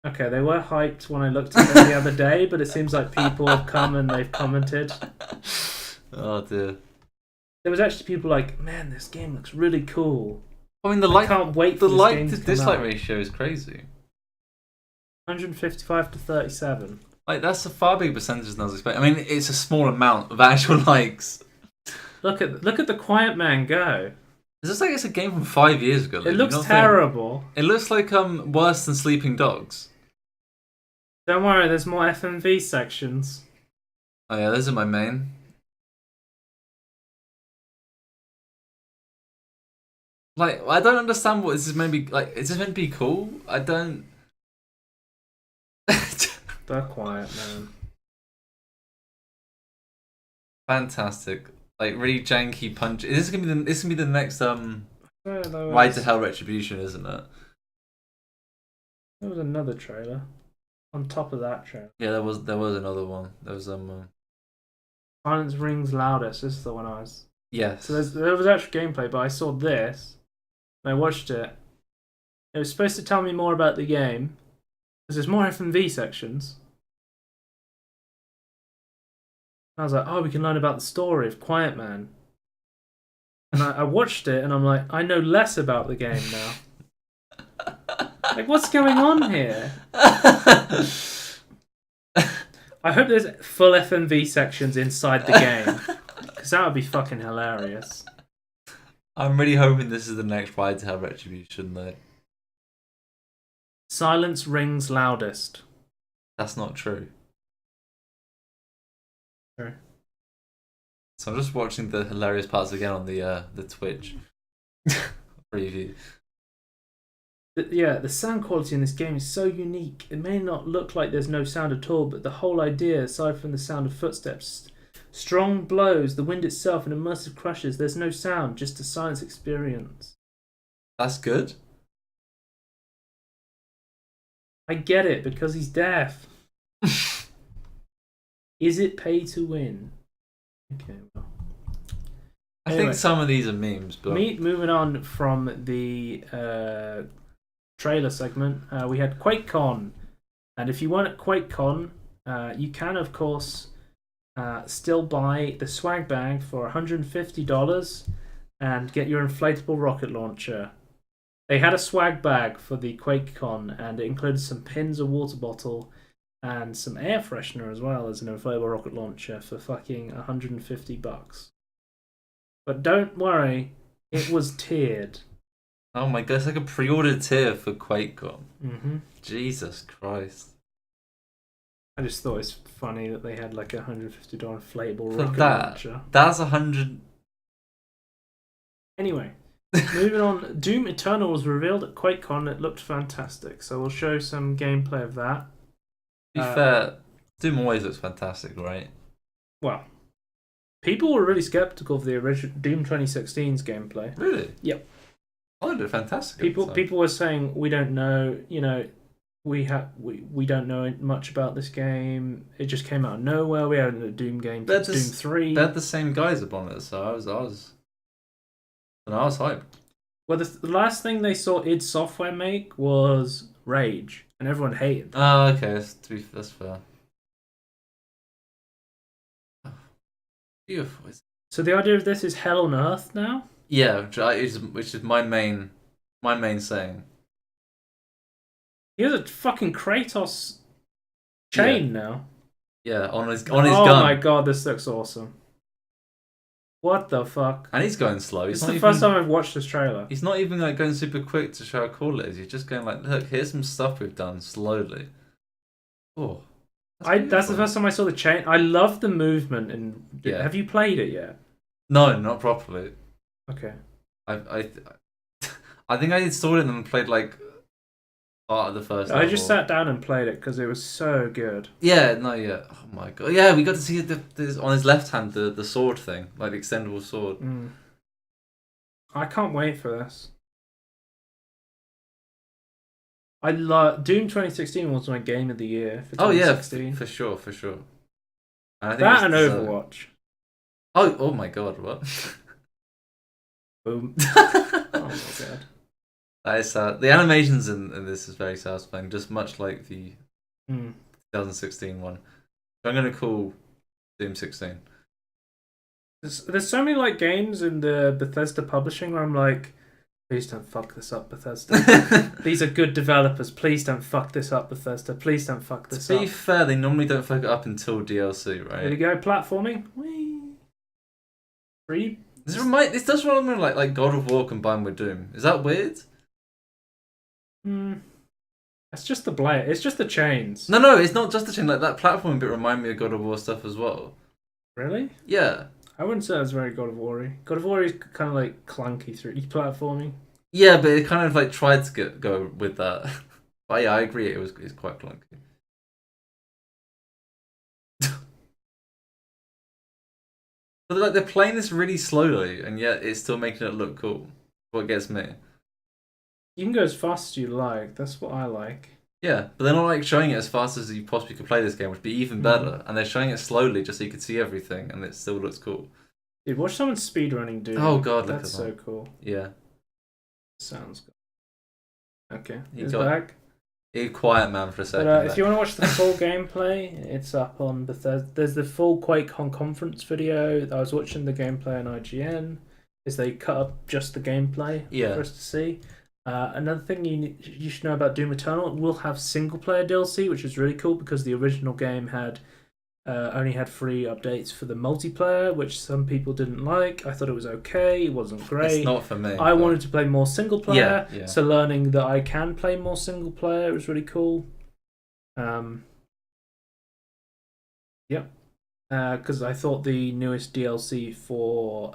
Okay, they were hyped when I looked at them the other day, but it seems like people have come and they've commented. Oh dear. There was actually people like, man, this game looks really cool. I mean, can't wait for the this like game to come dislike out. ratio is crazy. 155 to 37. Like that's a far bigger percentage than I was expecting. I mean, it's a small amount of actual likes. Look at the Quiet Man go. It looks like it's a game from 5 years ago. Like, It looks terrible. It looks like worse than Sleeping Dogs. Don't worry, there's more FMV sections. Oh yeah, those are my main. Like, I don't understand what this is meant to be. Like, is this meant to be cool? I don't. The Quiet Man. Fantastic. Like really janky punch. This is gonna be the next There Ride to Hell Retribution, isn't it? was another trailer on top of that trailer. Yeah, there was another one. There was Silence Rings Loudest. This is the one I was. Yes. So there was actual gameplay, but I saw this and I watched it. It was supposed to tell me more about the game because there's more FMV sections. I was like, oh, we can learn about the story of Quiet Man. And I watched it and I'm like, I know less about the game now. Like, what's going on here? I hope there's full FMV sections inside the game. Because that would be fucking hilarious. I'm really hoping this is the next Ride to Hell Retribution, though. Silence Rings Loudest. That's not true. True. So I'm just watching the hilarious parts again on the Twitch preview. Yeah, the sound quality in this game is so unique. It may not look like there's no sound at all, but the whole idea, aside from the sound of footsteps, strong blows, the wind itself, and immersive crashes, there's no sound, just a silence experience. That's good. I get it, because he's deaf. Is it pay to win? Okay, well. I think some of these are memes, but Moving on from the trailer segment, we had Quakecon, and if you weren't at Quakecon, you can of course still buy the swag bag for $150 and get your inflatable rocket launcher. They had a swag bag for the Quakecon, and it included some pins, a water bottle, and some air freshener as well as an inflatable rocket launcher for fucking $150. But don't worry, it was tiered. oh my god, it's like a pre-order tier for QuakeCon. Mm-hmm. Jesus Christ. I just thought it's funny that they had like a $150 inflatable For rocket that, launcher. that's 100. Anyway, moving on, Doom Eternal was revealed at QuakeCon. It looked fantastic, so we'll show some gameplay of that. To be fair, Doom always looks fantastic, right? Well, people were really skeptical of the original Doom 2016's gameplay. Really? Yep. Oh, it looked fantastic. People were saying we don't know, we don't know much about this game. It just came out of nowhere. We had a Doom game, Doom 3. They had the same guys upon it, so I was hyped. Well, the last thing they saw id Software make was Rage, and everyone hated that. Oh, okay, that's fair. Beautiful. So the idea of this is Hell on Earth now? Yeah, which is my main saying. He has a fucking Kratos chain now. Yeah, on his Oh gun. my god, this looks awesome. What the fuck? And he's going slow. It's the first time I've watched this trailer. He's not even like going super quick to show how cool it is. He's just going like, look, here's some stuff we've done slowly. Oh, That's the first time I saw the chain. I love the movement. And have you played it yet? No, not properly. Okay. I think I installed it and played like part of the first level. I just sat down and played it because it was so good. Yeah, no, yeah. Oh my god. Yeah, we got to see on his left hand the sword thing, like the extendable sword. I can't wait for this. I love Doom 2016 was my game of the year for 2016. For sure. And I think that and Overwatch. Oh my god, what? Boom. Oh my god. That is sad. The animations in this is very satisfying, just much like the 2016 one. So I'm gonna call Doom 16. There's so many like games in the Bethesda publishing where I'm like, please don't fuck this up, Bethesda. These are good developers. Please don't fuck this up, Bethesda. Please don't fuck this up. To be fair, they normally don't fuck it up until DLC, right? Here we go, platforming. Whee. Free. This does remind me like God of War combined with Doom. Is that weird? It's just the blade. It's just the chains. No, it's not just the chain. Like that platform bit remind me of God of War stuff as well. Really? Yeah. I wouldn't say it was very God of War-y. God of War is kind of like clunky 3D platforming. Yeah, but it kind of like tried to go with that. But yeah, I agree. It's quite clunky. But like they're playing this really slowly, and yet it's still making it look cool. What gets me. You can go as fast as you like. That's what I like. Yeah, but they're not like showing it as fast as you possibly could play this game, which would be even better. And they're showing it slowly just so you can see everything, and it still looks cool. Dude, watch someone speedrunning Doom. Oh god, that's so cool. Yeah. Sounds good. Okay, He's back. A quiet man for a second. But, if you want to watch the full gameplay, it's up on Bethesda. There's the full Quakecon conference video. I was watching the gameplay on IGN. They cut up just the gameplay for us to see. Another thing you should know about Doom Eternal, it will have single player DLC, which is really cool because the original game had only had free updates for the multiplayer, which some people didn't like. I thought it was okay. It wasn't great. It's not for me. I wanted to play more single player, so learning that I can play more single player was really cool. Yep. Because I thought the newest DLC for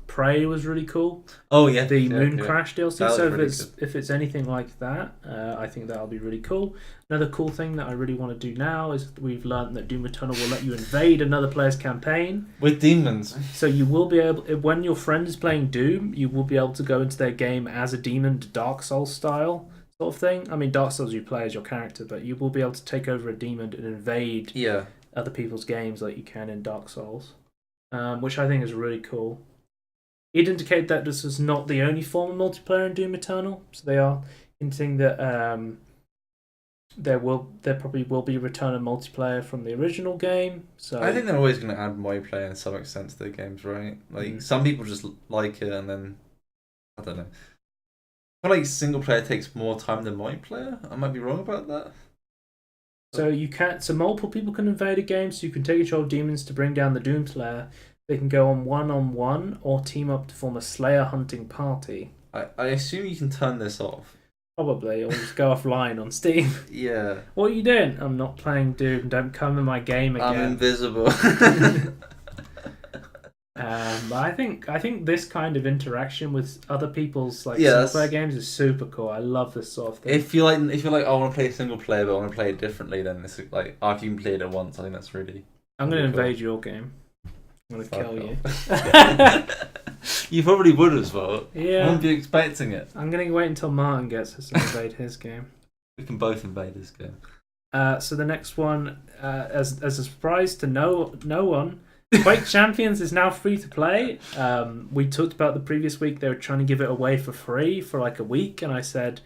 Prey was really cool. Oh yeah, the Moon Crash DLC. So if it's anything like that, I think that'll be really cool. Another cool thing that I really want to do now is we've learned that Doom Eternal will let you invade another player's campaign with demons. So you will be able, when your friend is playing Doom, you will be able to go into their game as a demon, Dark Souls style sort of thing. I mean, Dark Souls you play as your character, but you will be able to take over a demon and invade other people's games like you can in Dark Souls, which I think is really cool. It indicated that this is not the only form of multiplayer in Doom Eternal, so they are hinting that there probably will be return of multiplayer from the original game. So I think they're always going to add multiplayer in some extent to their games, right? Like some people just like it, and then I don't know. I feel like single player takes more time than multiplayer. I might be wrong about that. So multiple people can invade a game, so you can take control of demons to bring down the Doom Slayer. They can go on one-on-one or team up to form a Slayer hunting party. I assume you can turn this off. Probably, or just go offline on Steam. Yeah. What are you doing? I'm not playing Doom. Don't come in my game again. I'm invisible. But I think this kind of interaction with other people's single player games is super cool. I love this sort of thing. If you're like, I want to play single player, but I want to play it differently, then this is like after you played it once, I think that's really. I'm gonna invade your game. I'm gonna kill you. You probably would as well. Yeah. I wouldn't be expecting it. I'm gonna wait until Martin gets us to invade his game. We can both invade his game. So the next one, as a surprise to no one, Quake Champions is now free to play. We talked about the previous week they were trying to give it away for free for like a week, and I said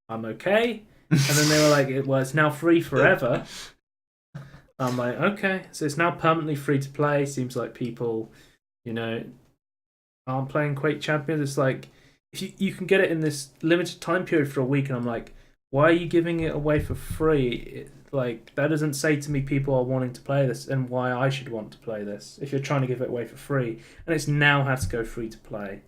I'm okay. And then they were like, well, it's now free forever. I'm like, okay, so it's now permanently free to play. Seems like people, aren't playing Quake Champions. It's like, if you can get it in this limited time period for a week, and I'm like, why are you giving it away for free? That doesn't say to me people are wanting to play this and why I should want to play this if you're trying to give it away for free. And it's now had to go free to play.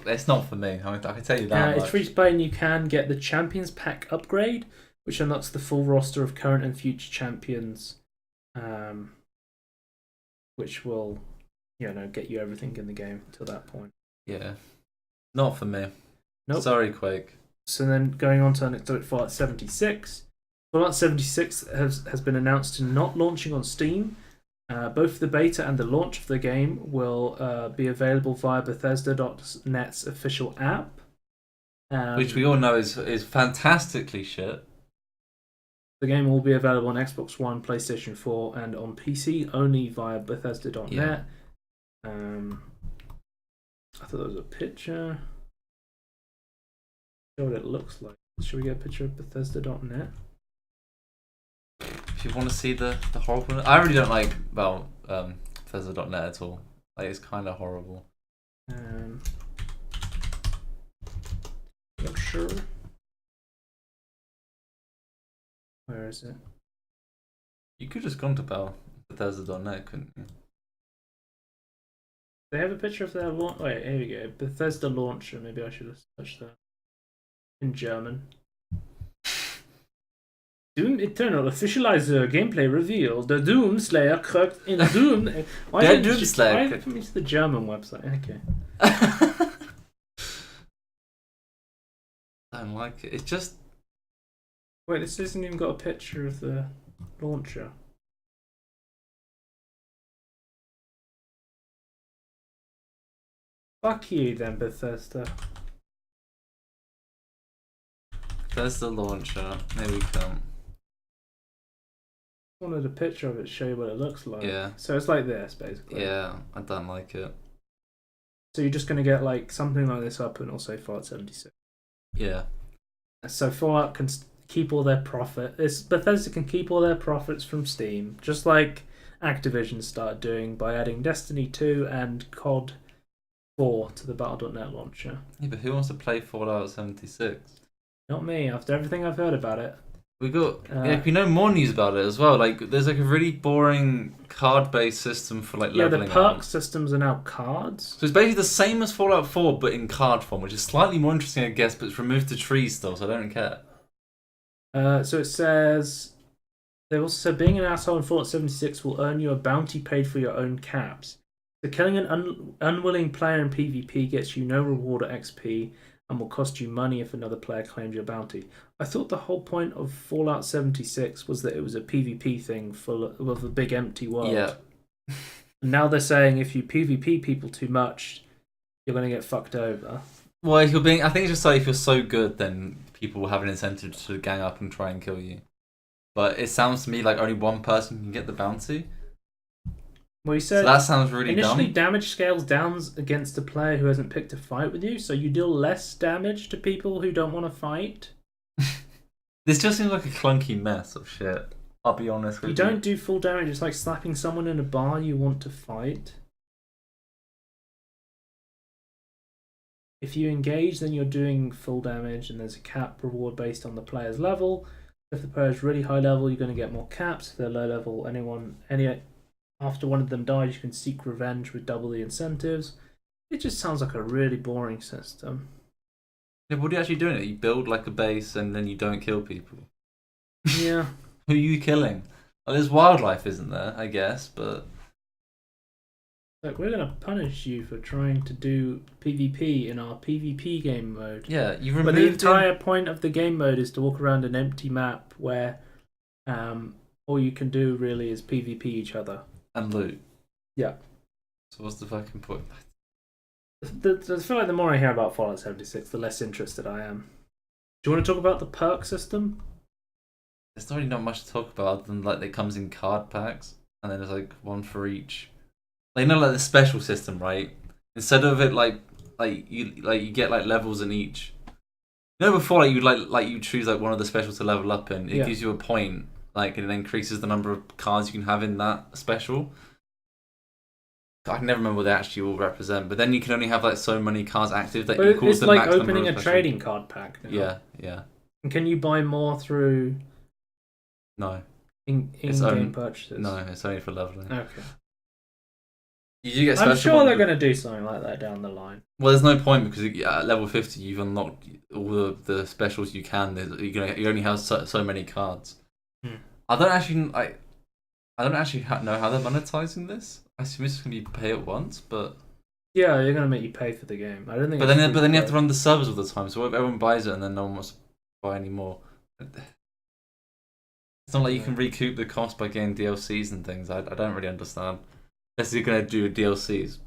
it's not for me. I can tell you that. It's free to play, and you can get the Champions Pack upgrade, which unlocks the full roster of current and future champions, which will, get you everything in the game till that point. Yeah, not for me. Nope. Sorry, Quake. So then going on to next Fallout 76. Fallout 76 has been announced to not launching on Steam. Both the beta and the launch of the game will be available via Bethesda.net's official app. Which we all know is fantastically shit. The game will be available on Xbox One, PlayStation 4, and on PC only via Bethesda.net. Yeah. I thought there was a picture. Show what it looks like. Should we get a picture of Bethesda.net? If you want to see the horrible... I really don't like, Bethesda.net at all. Like, it's kind of horrible. Not sure. Where is it? You could just gone to Bethesda.net, couldn't you? They have a picture of their launch. Wait, here we go. Bethesda launcher. Maybe I should have searched that in German. Doom Eternal officializer gameplay reveal. The Doom Slayer cracked in Doom. Why Doom Slayer. Why put me to the German website? Okay. I don't like it. It's just... Wait, this hasn't even got a picture of the launcher. Fuck you then, Bethesda. Bethesda launcher. There we come. I wanted a picture of it to show you what it looks like. Yeah. So it's like this, basically. Yeah, I don't like it. So you're just going to get like something like this up and also Fallout 76. Yeah. So Fallout can keep all their profit. Bethesda can keep all their profits from Steam, just like Activision started doing by adding Destiny 2 and COD 4 to the Battle.net launcher. Yeah, but who wants to play Fallout 76? Not me, after everything I've heard about it. We know more news about it as well. Like, there's like a really boring card-based system for like leveling. Yeah, the perk systems are now cards. So it's basically the same as Fallout 4, but in card form, which is slightly more interesting, I guess. But it's removed the trees still, so I don't care. So it says they also said being an asshole in Fallout 76 will earn you a bounty paid for your own caps. So killing an unwilling player in PvP gets you no reward or XP and will cost you money if another player claims your bounty. I thought the whole point of Fallout 76 was that it was a PvP thing full of a big empty world. Yeah. And now they're saying if you PvP people too much, you're going to get fucked over. Well, I think it's just like if you're so good, then people will have an incentive to gang up and try and kill you. But it sounds to me like only one person can get the bounty. Well, you said so that sounds really initially dumb. damage scales down against a player who hasn't picked a fight with you, so you deal less damage to people who don't want to fight. This just seems like a clunky mess of shit. I'll be honest with you. You don't do full damage. It's like slapping someone in a bar you want to fight. If you engage, then you're doing full damage, and there's a cap reward based on the player's level. If the player is really high level, you're going to get more caps. If they're low level, after one of them dies, you can seek revenge with double the incentives. It just sounds like a really boring system. Yeah, what are you actually doing? You build like a base and then you don't kill people. Yeah. Who are you killing? Well, there's wildlife, isn't there? I guess, but... Look, we're going to punish you for trying to do PvP in our PvP game mode. Yeah, you removed... But the entire point of the game mode is to walk around an empty map where all you can do really is PvP each other. And loot. Yeah. So what's the fucking point? I feel like the more I hear about Fallout 76, the less interested I am. Do you want to talk about the perk system? There's not really not much to talk about other than like it comes in card packs and then there's like one for each. Like, you know, like the special system, right? Instead of it like you get like levels in each. You know, before you choose like one of the specials to level up in, it gives you a point, like, and it increases the number of cards you can have in that special. I can never remember what they actually all represent, but then you can only have like so many cards active that but equals it's the like max number opening of a special. trading card pack now. Yeah, yeah. And can you buy more through No. in-game purchases? No, it's only for leveling. Okay. You do get I'm special sure ones they're with- going to do something like that down the line. Well, there's no point because at level 50 you've unlocked all of the specials you can. You only have so many cards. I don't actually know how they're monetizing this. I assume it's going to be pay at once, but Yeah, they're going to make you pay for the game. I don't think. then you have to run the servers all the time. So everyone buys it and then no one wants to buy any more. It's not like you can recoup the cost by getting DLCs and things. I don't really understand. Unless you're going to do DLCs.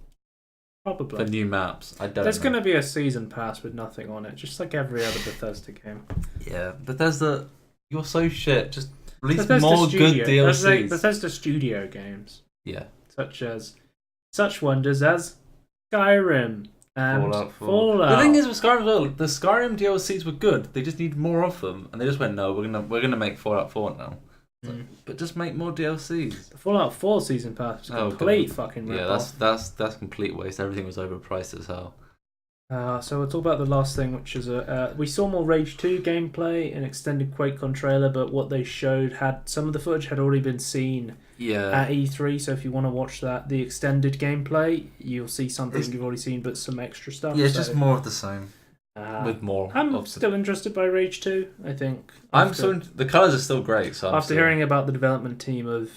Probably. For new maps. I don't There's know. going to be a season pass with nothing on it, just like every other Bethesda game. Yeah, Bethesda, you're so shit. Just release Bethesda more Studio, good DLCs. Bethesda Studio games. Yeah. Such wonders as Skyrim and Fallout. The thing is with Skyrim as well, the Skyrim DLCs were good. They just need more of them, and they just went, no, we're gonna make Fallout 4 now. But just make more DLCs. The Fallout 4 season pass was a complete fucking rip-off. That's complete waste. Everything was overpriced as hell. So we'll talk about the last thing, which is we saw more Rage 2 gameplay, an extended Quakecon trailer, but what they showed some of the footage had already been seen at E3. So if you want to watch the extended gameplay, you'll see something you've already seen, but some extra stuff. Yeah, it's just more of the same. With more. I'm still interested by Rage 2. I think the colours are still great. So after hearing about the development team of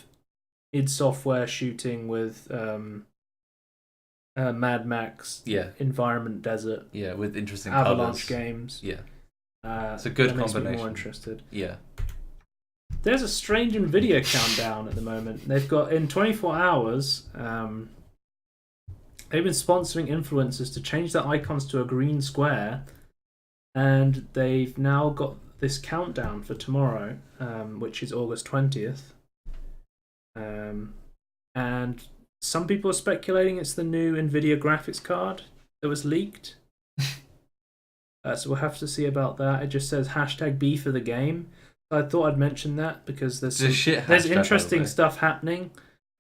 id Software shooting with Mad Max, Environment Desert, with interesting Avalanche colours. Games, it's a good that makes combination. me more interested. Yeah. There's a strange Nvidia countdown at the moment. They've got in 24 hours. They've been sponsoring influencers to change their icons to a green square, and they've now got this countdown for tomorrow, which is August 20th. And some people are speculating it's the new Nvidia graphics card that was leaked. So we'll have to see about that. It just says #B for the game. So I thought I'd mention that because there's interesting stuff happening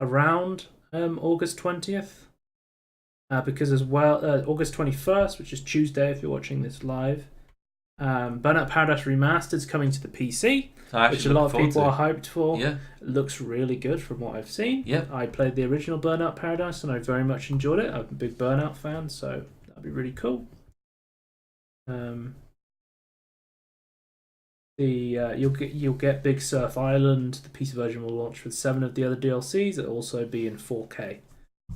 around August 20th. Because as well, August 21st, which is Tuesday if you're watching this live, Burnout Paradise Remastered is coming to the PC, which a lot of people are hyped for. Yeah. It looks really good from what I've seen. Yeah. I played the original Burnout Paradise and I very much enjoyed it. I'm a big Burnout fan, so that'd be really cool. You'll get Big Surf Island. The PC version will launch with 7 of the other DLCs. It'll also be in 4K.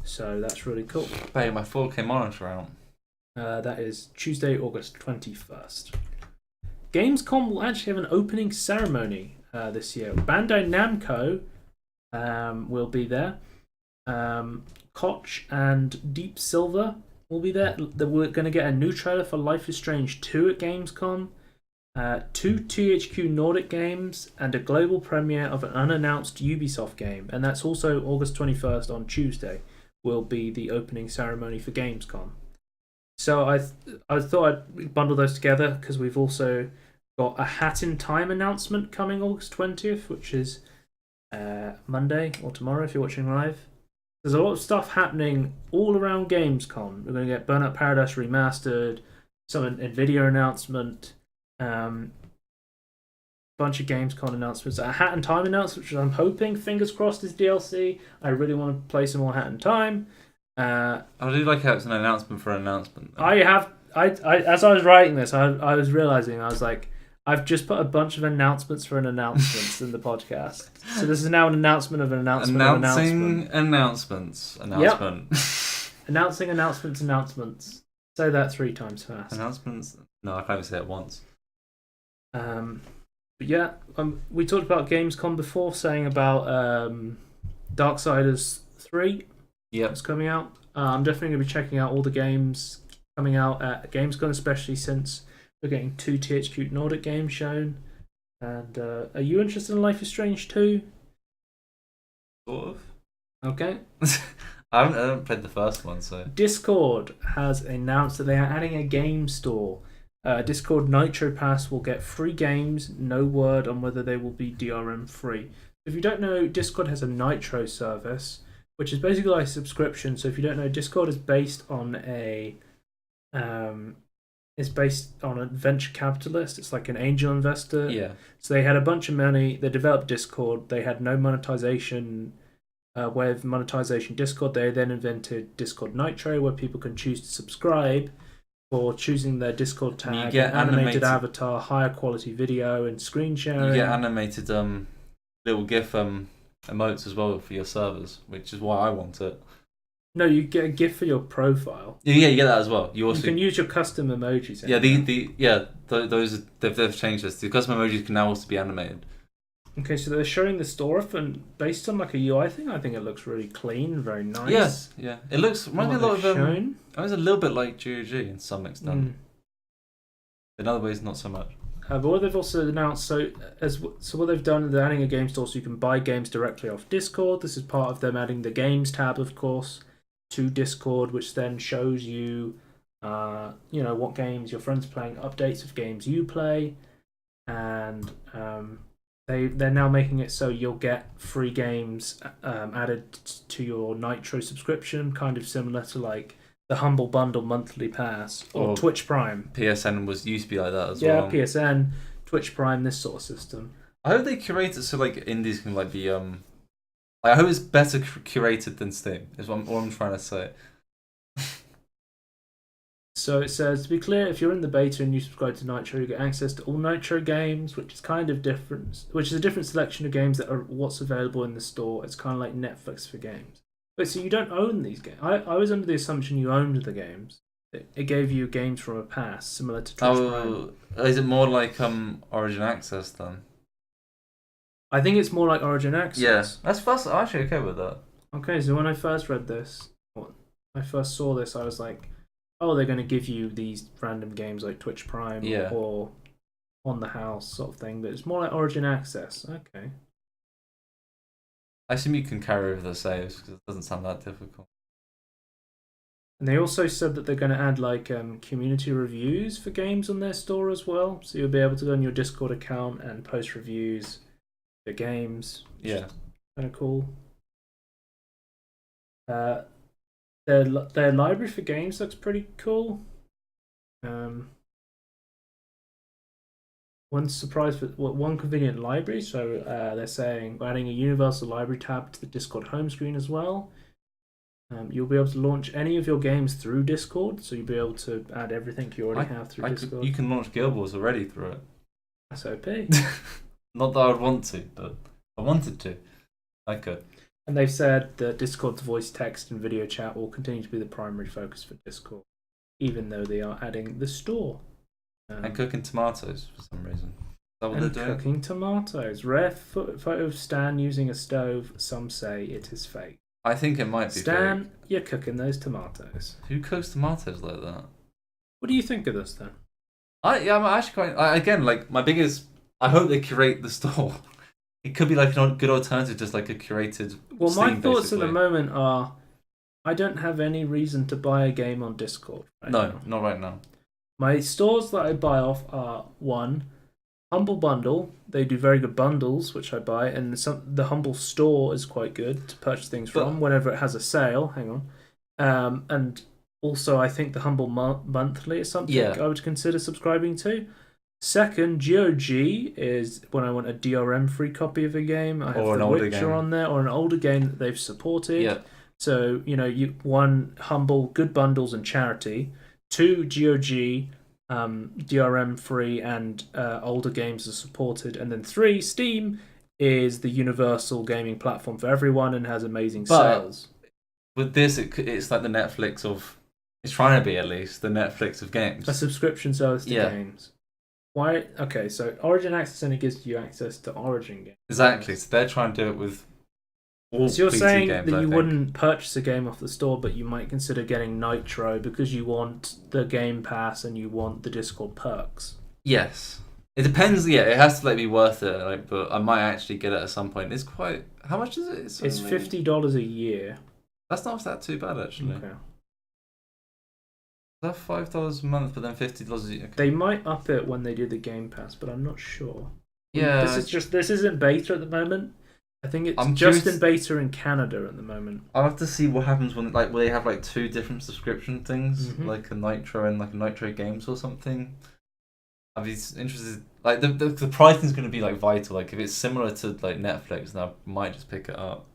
So that's really cool. Pay my 4K monitor out. That is Tuesday, August 21st. Gamescom will actually have an opening ceremony this year. Bandai Namco will be there. Koch and Deep Silver will be there. We're going to get a new trailer for Life is Strange 2 at Gamescom. 2 THQ Nordic games and a global premiere of an unannounced Ubisoft game. And that's also August 21st on Tuesday. Will be the opening ceremony for Gamescom. So I thought I'd bundle those together because we've also got a Hat in Time announcement coming August 20th, which is Monday or tomorrow if you're watching live. There's a lot of stuff happening all around Gamescom. We're going to get Burnout Paradise Remastered, some Nvidia announcement, bunch of Gamescom announcements, a Hat in Time announcement, which I'm hoping, fingers crossed, is DLC. I really want to play some more Hat in Time. I do like how it's an announcement for an announcement. I as I was writing this, I was realizing, I was like, I've just put a bunch of announcements for an announcement in the podcast. So this is now an announcement of an announcement. Announcements. Yep. Announcements. Say that 3 times fast. Announcements. No, I can't even say it once. But yeah, we talked about Gamescom before, saying about Darksiders 3. Yep. It's coming out. I'm definitely going to be checking out all the games coming out at Gamescom, especially since we're getting 2 THQ Nordic games shown. And are you interested in Life is Strange 2? Sort of. Okay. I haven't played the first one, so... Discord has announced that they are adding a game store. Discord Nitro Pass will get free games, no word on whether they will be DRM free. If you don't know, Discord has a Nitro service, which is basically like a subscription. So if you don't know, Discord is based on a venture capitalist. It's like an angel investor. Yeah. So they had a bunch of money. They developed Discord. They had no monetization way of monetization Discord. They then invented Discord Nitro, where people can choose to subscribe for choosing their Discord tag, You get animated avatar, higher quality video, and screen sharing. You get animated little GIF emotes as well for your servers, which is why I want it. No, you get a GIF for your profile. Yeah, you get that as well. You can use your custom emojis. Those they've changed this. The custom emojis can now also be animated. Okay, so they're showing the store, and based on like a UI thing, I think it looks really clean, very nice. Yeah. It looks reminds me a lot of it was a little bit like GOG in some extent. In other ways, not so much. But what they've also announced, so what they've done, they're adding a game store, so you can buy games directly off Discord. This is part of them adding the games tab, of course, to Discord, which then shows you, what games your friends are playing, updates of games you play, and they're now making it so you'll get free games added to your Nitro subscription, kind of similar to like the Humble Bundle monthly pass or Twitch Prime. PSN used to be like that as well. Yeah, PSN, Twitch Prime, this sort of system. I hope they curate it so like indies can like be I hope it's better curated than Steam. Is what I'm trying to say. So it says, to be clear, if you're in the beta and you subscribe to Nitro, you get access to all Nitro games, which is kind of different. Which is a different selection of games that are what's available in the store. It's kind of like Netflix for games. But so you don't own these games. I was under the assumption you owned the games. It gave you games from a pass, similar to Twitch Prime. Is it more like Origin Access then? I think it's more like Origin Access. Yeah, I'm actually okay with that. Okay, so when I first read this, I first saw this, I was like, oh, they're going to give you these random games like Twitch Prime or On the House sort of thing, but it's more like Origin Access. Okay. I assume you can carry over the saves because it doesn't sound that difficult. And they also said that they're going to add like community reviews for games on their store as well. So you'll be able to go on your Discord account and post reviews for games. Yeah. Kind of cool. Their library for games looks pretty cool. One convenient library. So they're saying we're adding a universal library tab to the Discord home screen as well. You'll be able to launch any of your games through Discord, so you'll be able to add everything you already have through Discord. You can launch Guild Wars already through it. That's OP. Not that I would want to, but I wanted to. I could. And they've said that Discord's voice, text, and video chat will continue to be the primary focus for Discord, even though they are adding the store. And cooking tomatoes for some reason. Is that what they're doing? Cooking tomatoes. Rare photo of Stan using a stove. Some say it is fake. I think it might be Stan, fake. you're cooking those tomatoes. Who cooks tomatoes like that? What do you think of this then? I'm actually quite. My biggest. I hope they curate the store. It could be like a good alternative, just like a curated. Well, Steam, my thoughts basically. at the moment are, I don't have any reason to buy a game on Discord. Not right now. My stores that I buy off are one, Humble Bundle. They do very good bundles, which I buy, and the Humble Store is quite good to purchase things from whenever it has a sale. Hang on, and also I think the Humble Monthly is something I would consider subscribing to. Second, GOG is when I want a DRM free copy of a game. I have The Witcher on there, or an older game that they've supported. Yeah. So one Humble, good bundles and charity. Two, GOG, DRM free and older games are supported. And then three, Steam is the universal gaming platform for everyone and has amazing sales. With this, it's like the Netflix of. It's trying to be at least the Netflix of games. A subscription service to games. Why? Okay, so Origin Access only gives you access to Origin games. Exactly. So they're trying to do it with. All so you're PC saying games, that you wouldn't purchase a game off the store, but you might consider getting Nitro because you want the Game Pass and you want the Discord perks. Yes, it depends. Yeah, it has to be worth it. But I might actually get it at some point. It's quite. How much is it? It's $50 a year. That's not that too bad actually. Okay. Is that $5 a month, but then $50 a year? Okay. They might up it when they do the Game Pass, but I'm not sure. Yeah, this isn't beta at the moment. I think it's just in beta in Canada at the moment. I'll have to see what happens when will they have two different subscription things, like a Nitro and like a Nitro Games or something. I'd be interested. The pricing is going to be vital. If it's similar to Netflix, then I might just pick it up.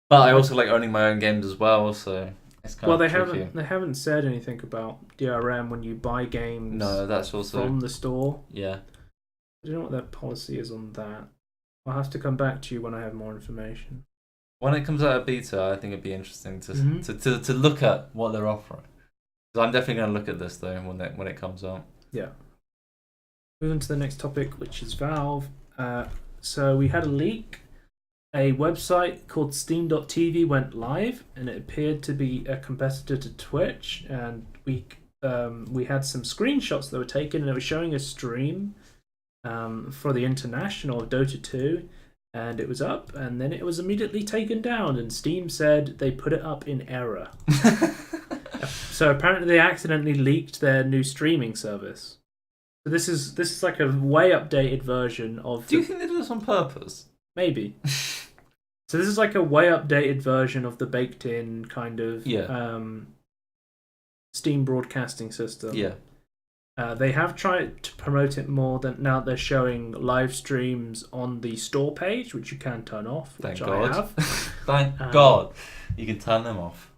But I also like owning my own games as well, so it's kind of tricky. They haven't said anything about DRM when you buy games. No, that's also from the store. Yeah. I don't know what their policy is on that. I'll have to come back to you when I have more information. When it comes out of beta, I think it'd be interesting to look at what they're offering. So I'm definitely going to look at this though when it comes out. Yeah. Moving to the next topic, which is Valve. So we had a leak. A website called Steam.tv went live, and it appeared to be a competitor to Twitch. And we had some screenshots that were taken, and it was showing a stream for the international of Dota 2, and it was up, and then it was immediately taken down. And Steam said they put it up in error. So apparently they accidentally leaked their new streaming service. So this is like a way updated version of. Do you think they did this on purpose? Maybe. So this is like a way updated version of the baked in kind of Steam broadcasting system. Yeah. They have tried to promote it more than now. They're showing live streams on the store page, which you can turn off. Thank which God. I have. Thank God. You can turn them off.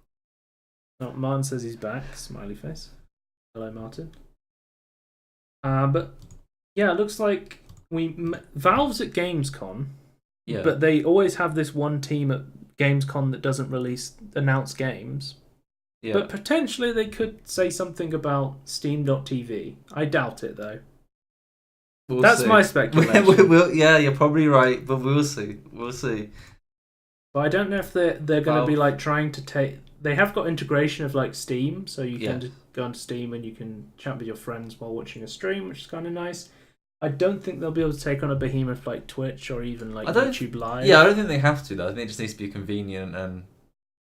Oh, Martin says he's back. Smiley face. Hello, Martin. But yeah, it looks like Valve's at Gamescom. Yeah. But they always have this one team at Gamescom that doesn't announce games. Yeah. But potentially they could say something about Steam.tv. I doubt it, though. That's my speculation. Yeah, you're probably right, but we'll see. We'll see. But I don't know if they're going to be like trying to take. They have got integration of like Steam, so you can just go onto Steam and you can chat with your friends while watching a stream, which is kind of nice. I don't think they'll be able to take on a behemoth like Twitch or even like YouTube Live. Yeah, I don't think they have to though. I think it just needs to be convenient and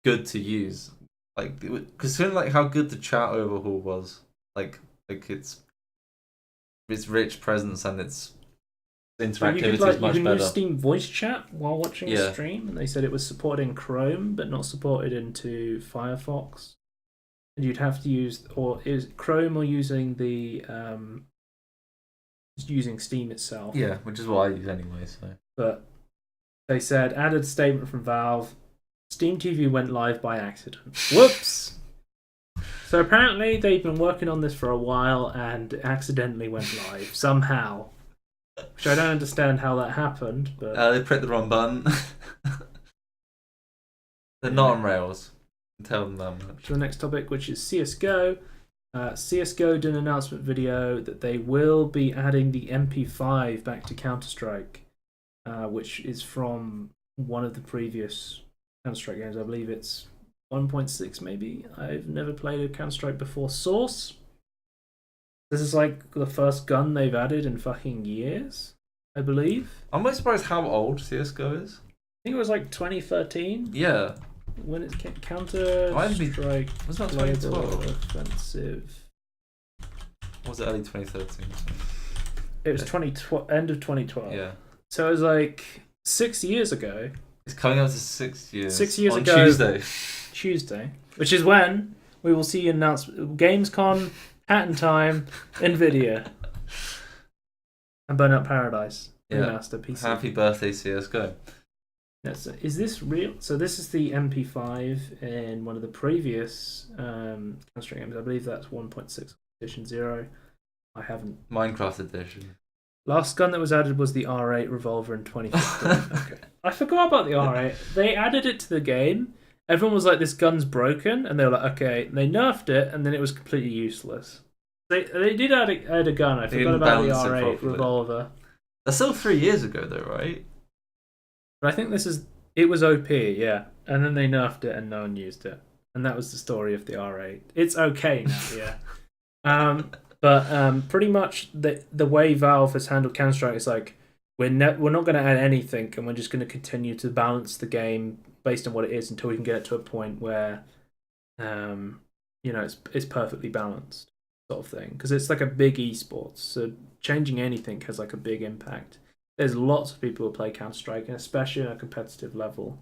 good to use. Like, considering like how good the chat overhaul was, like its rich presence and its interactivity is much better. You can use Steam voice chat while watching a stream, and they said it was supported in Chrome but not supported into Firefox. And you'd have to use Chrome or using the using Steam itself. Yeah, which is what I use anyway. So, but they said added statement from Valve. Steam TV went live by accident. Whoops! So apparently they've been working on this for a while and accidentally went live somehow. Which I don't understand how that happened, but they pressed the wrong button. They're not on Rails. Tell them that much. To the next topic, which is CS:GO. CS:GO did an announcement video that they will be adding the MP5 back to Counter-Strike, which is from one of the previous Counter-Strike games. I believe it's 1.6 maybe. I've never played a Counter-Strike before. Source. This is like the first gun they've added in fucking years, I believe. I'm not surprised how old CS:GO is. I think it was like 2013. Yeah. When it came Counter-Strike was that 2012? Offensive. Or was it early 2013? It was end of 2012. Yeah. So it was like 6 years ago. It's coming up to 6 years. 6 years on ago. Tuesday. Which is when we will see announcement Gamescom, Hat and Time, Nvidia, and Burnout Paradise. Remaster PC. Happy birthday, CS:GO. Yes. Is this real? So this is the MP5 in one of the previous Counter-Strike games. I believe that's 1.6 edition 0. I haven't. Minecraft edition. Last gun that was added was the R8 revolver in 2015. Okay. I forgot about the R8. They added it to the game. Everyone was like, this gun's broken. And they were like, okay. They nerfed it, and then it was completely useless. They did add a gun. I forgot about the R8 revolver. That's still 3 years ago, though, right? But I think it was OP, yeah. And then they nerfed it, and no one used it. And that was the story of the R8. It's okay now, yeah. But pretty much the way Valve has handled Counter-Strike is like, we're not going to add anything, and we're just going to continue to balance the game based on what it is until we can get it to a point where, it's perfectly balanced, sort of thing. Because it's like a big esports, so changing anything has like a big impact. There's lots of people who play Counter-Strike, and especially at a competitive level,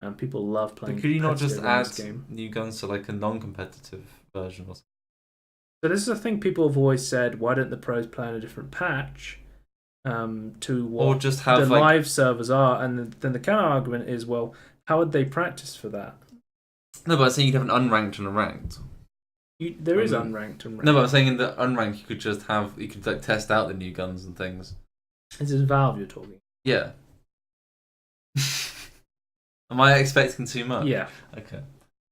and people love playing. But could you not just add new guns to like a non-competitive version or something? So this is a thing people have always said, why don't the pros play on a different patch to what or just have the live servers are? And then the counter argument is, well, How would they practice for that? No, but I'm saying you'd have an unranked and a ranked. There is unranked and ranked. No, but I'm saying in the unranked you could like test out the new guns and things. This is Valve you're talking. Yeah. Am I expecting too much? Yeah. Okay.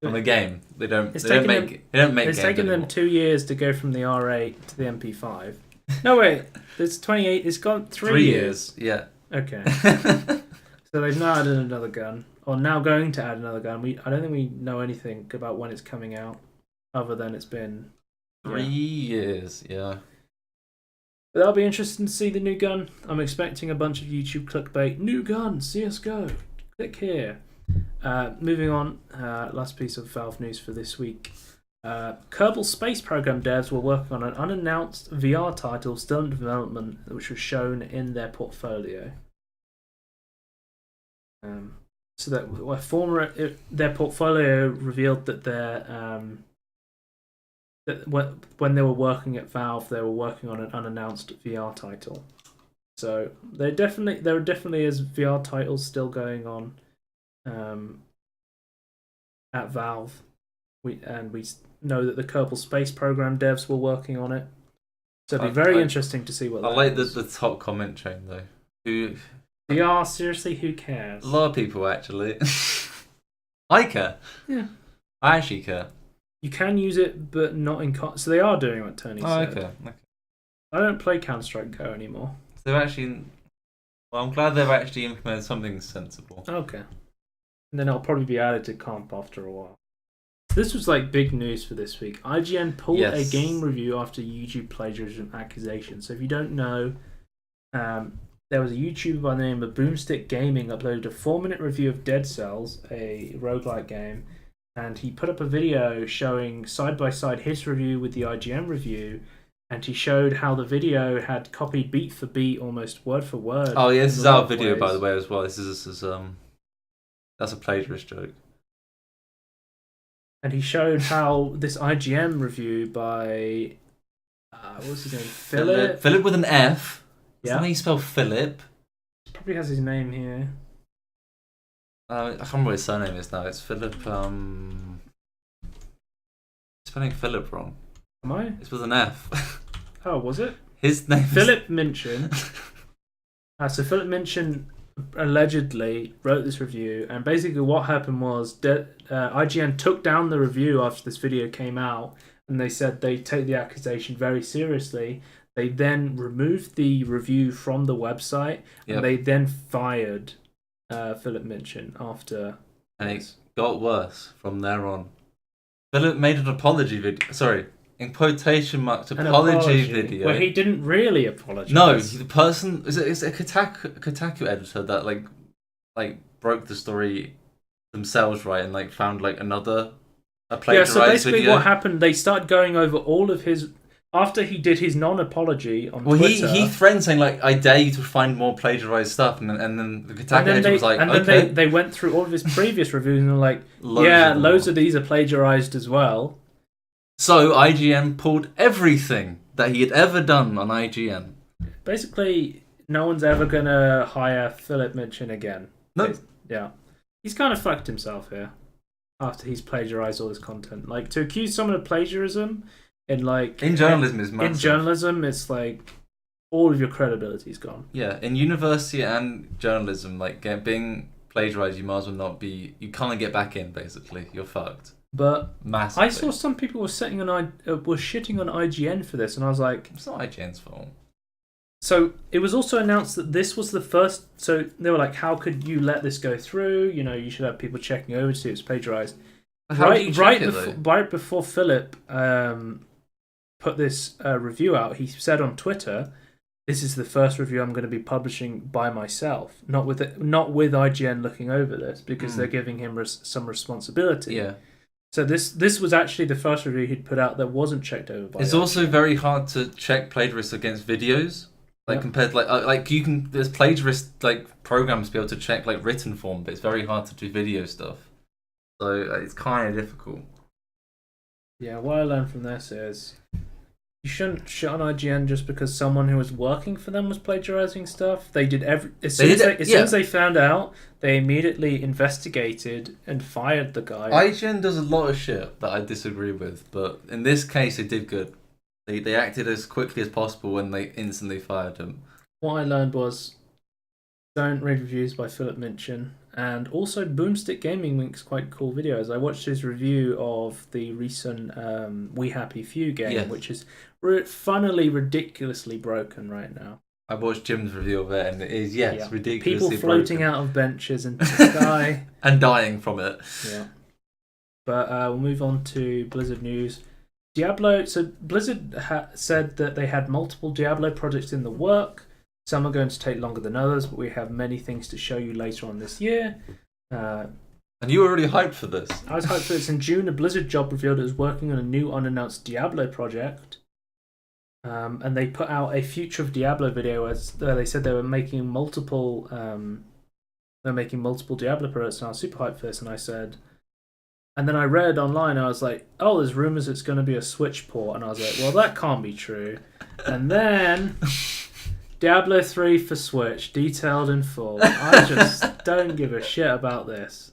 On the game, they don't It's make It's games taken them anymore. 2 years to go from the R8 to the MP5. No wait, it's 28. It's gone 3 years. Yeah. Okay. So they've now added another gun, or now going to add another gun. I don't think we know anything about when it's coming out, other than it's been 3 years. Yeah. But that'll be interesting to see the new gun. I'm expecting a bunch of YouTube clickbait. New gun, CS:GO. Click here. Moving on, last piece of Valve news for this week. Kerbal Space Program devs were working on an unannounced VR title still in development, which was shown in their portfolio. So that their portfolio revealed that when they were working at Valve, they were working on an unannounced VR title. So there definitely is VR titles still going on at Valve. We know that the Kerbal Space Program devs were working on it. So it'll be very interesting to see what. I like the top comment chain though. VR, seriously, who cares? A lot of people actually. I care. Yeah. I actually care. You can use it, but not in. So they are doing what Tony said. Okay. I don't play Counter-Strike Go anymore. They've actually. Well, I'm glad they've actually implemented something sensible. Okay. And then it'll probably be added to comp after a while. This was like big news for this week. IGN pulled a game review after YouTube plagiarism accusation. So if you don't know, there was a YouTuber by the name of Boomstick Gaming uploaded a 4-minute review of Dead Cells, a roguelike game, and he put up a video showing side by side his review with the IGN review, and he showed how the video had copied beat for beat, almost word for word. Oh yeah, this is our video by the way as well. This is that's a plagiarist joke. And he showed how this IGN review by what's his name? Philip. Philip with an F. Is Yeah. that how you spell Philip? Probably has his name here. I can't remember what his surname is now. It's Philip. Spelling Philip wrong. Am I? It's with an F. Oh, was it? His name. Philip Minchin. So Philip Minchin allegedly wrote this review, and basically what happened was IGN took down the review after this video came out, and they said they take the accusation very seriously. They then removed the review from the website, and they then fired Philip Minchin after. And it got worse from there on. Philip made an apology video. Sorry, in quotation marks, apology video. Where he didn't really apologize. No, the person it's a Kotaku editor that like broke the story themselves, right, and like found like a plagiarized so basically video. what happened, they started going over all of his after he did his non-apology on Twitter. Well, he threatened saying like, "I dare you to find more plagiarized stuff," and then the Kotaku editor was like, "Okay." They went through all of his previous reviews and were like, loads of these are plagiarized as well. So IGN pulled everything that he had ever done on IGN. Basically, no one's ever gonna hire Philip Minchin again. No. Yeah, he's kind of fucked himself here after he's plagiarized all this content. Like, to accuse someone of plagiarism in journalism is massive. In journalism, it's like all of your credibility is gone. Yeah, in university and journalism, like being plagiarized, you might as well not be. You can't get back in. Basically, you're fucked. But massively. I saw some people were shitting on IGN for this, and I was like, it's not IGN's fault. So it was also announced that this was the first. So they were like, "How could you let this go through? You know, you should have people checking over to see it's plagiarized." Right before Philip put this review out, he said on Twitter, "This is the first review I'm going to be publishing by myself, not with IGN looking over this, because they're giving him some responsibility." Yeah. So this was actually the first review he'd put out that wasn't checked over by. It's IGN. Also very hard to check plagiarists against videos, compared to like you can. There's plagiarist programs to be able to check written form, but it's very hard to do video stuff. So it's kind of difficult. Yeah, what I learned from this is You shouldn't shit on IGN just because someone who was working for them was plagiarizing stuff. They did as soon as they found out, they immediately investigated and fired the guy. IGN does a lot of shit that I disagree with, but in this case, they did good. They acted as quickly as possible when they instantly fired him. What I learned was, don't read reviews by Philip Minchin. And also, Boomstick Gaming makes quite cool videos. I watched his review of the recent We Happy Few game, which is funnily ridiculously broken right now. I watched Jim's review of it, and it is, ridiculously people floating out of benches into the sky. And dying from it. Yeah. But we'll move on to Blizzard news. Diablo. So Blizzard said that they had multiple Diablo projects in the work. Some are going to take longer than others, but we have many things to show you later on this year. And you were really hyped for this. I was hyped for this. In June, a Blizzard job revealed it was working on a new unannounced Diablo project. And they put out a Future of Diablo video as they said they were making multiple Diablo products, and I was super hyped for this, and I said... And then I read online, I was like, oh, there's rumours it's going to be a Switch port, and I was like, well, that can't be true. And then... Diablo 3 for Switch, detailed in full. I just don't give a shit about this.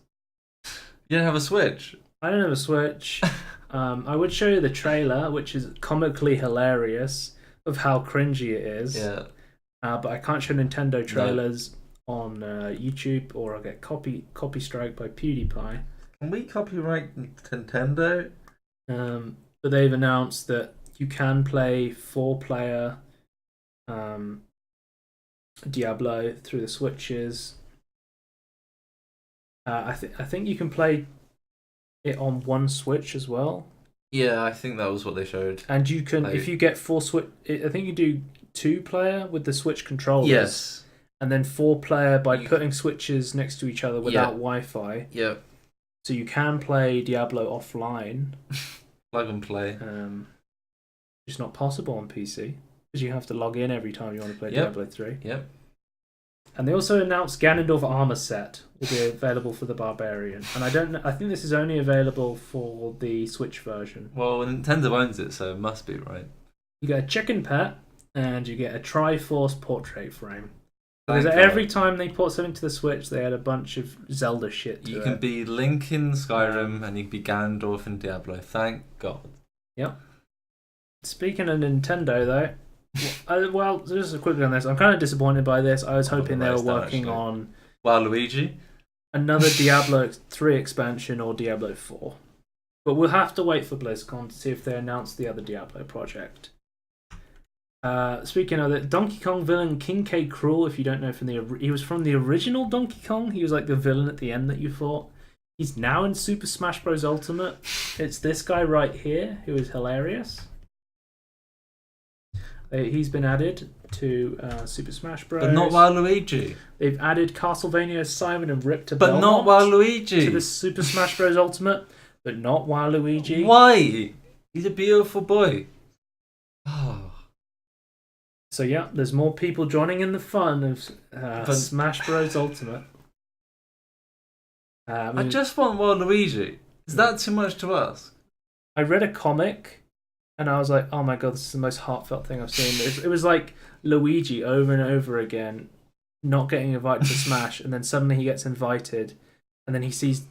You don't have a Switch? I don't have a Switch. I would show you the trailer, which is comically hilarious of how cringy it is. Yeah. But I can't show Nintendo trailers on YouTube, or I'll get copy strike by PewDiePie. Can we copyright Nintendo? But they've announced that you can play 4-player Diablo through the Switches. I think you can play it on one Switch as well. Yeah, I think that was what they showed. And you can, if you get 4 Switch, I think you do 2-player with the Switch controllers. Yes. And then 4-player by putting Switches next to each other without Wi-Fi. Yeah. So you can play Diablo offline. Plug and play. It's not possible on PC. Because you have to log in every time you want to play Diablo 3. Yep. And they also announced Ganondorf armor set will be available for the Barbarian. And I don't know, I think this is only available for the Switch version. Well, Nintendo owns it, so it must be, right? You get a chicken pet, and you get a Triforce portrait frame. Because every time they put something to the Switch, they had a bunch of Zelda shit to it. You can be Link in Skyrim, and you can be Ganondorf in Diablo. Thank God. Yep. Speaking of Nintendo, though, well, just quickly on this, I'm kind of disappointed by this. I was hoping they were working on Waluigi, another Diablo 3 expansion or Diablo 4. But we'll have to wait for BlizzCon to see if they announce the other Diablo project. Speaking of it, Donkey Kong villain King K. Krool, if you don't know, he was from the original Donkey Kong. He was like the villain at the end that you fought. He's now in Super Smash Bros. Ultimate. It's this guy right here who is hilarious. He's been added to Super Smash Bros. But not Waluigi. They've added Castlevania Simon and Rip to But not Waluigi. to the Super Smash Bros. Ultimate, but not Waluigi. Why? He's a beautiful boy. Oh. So yeah, there's more people joining in the fun of Smash Bros. Ultimate. I just want Waluigi. Is that too much to ask? I read a comic. And I was like, oh my god, this is the most heartfelt thing I've seen. It was like Luigi over and over again, not getting invited to Smash, and then suddenly he gets invited, and then he sees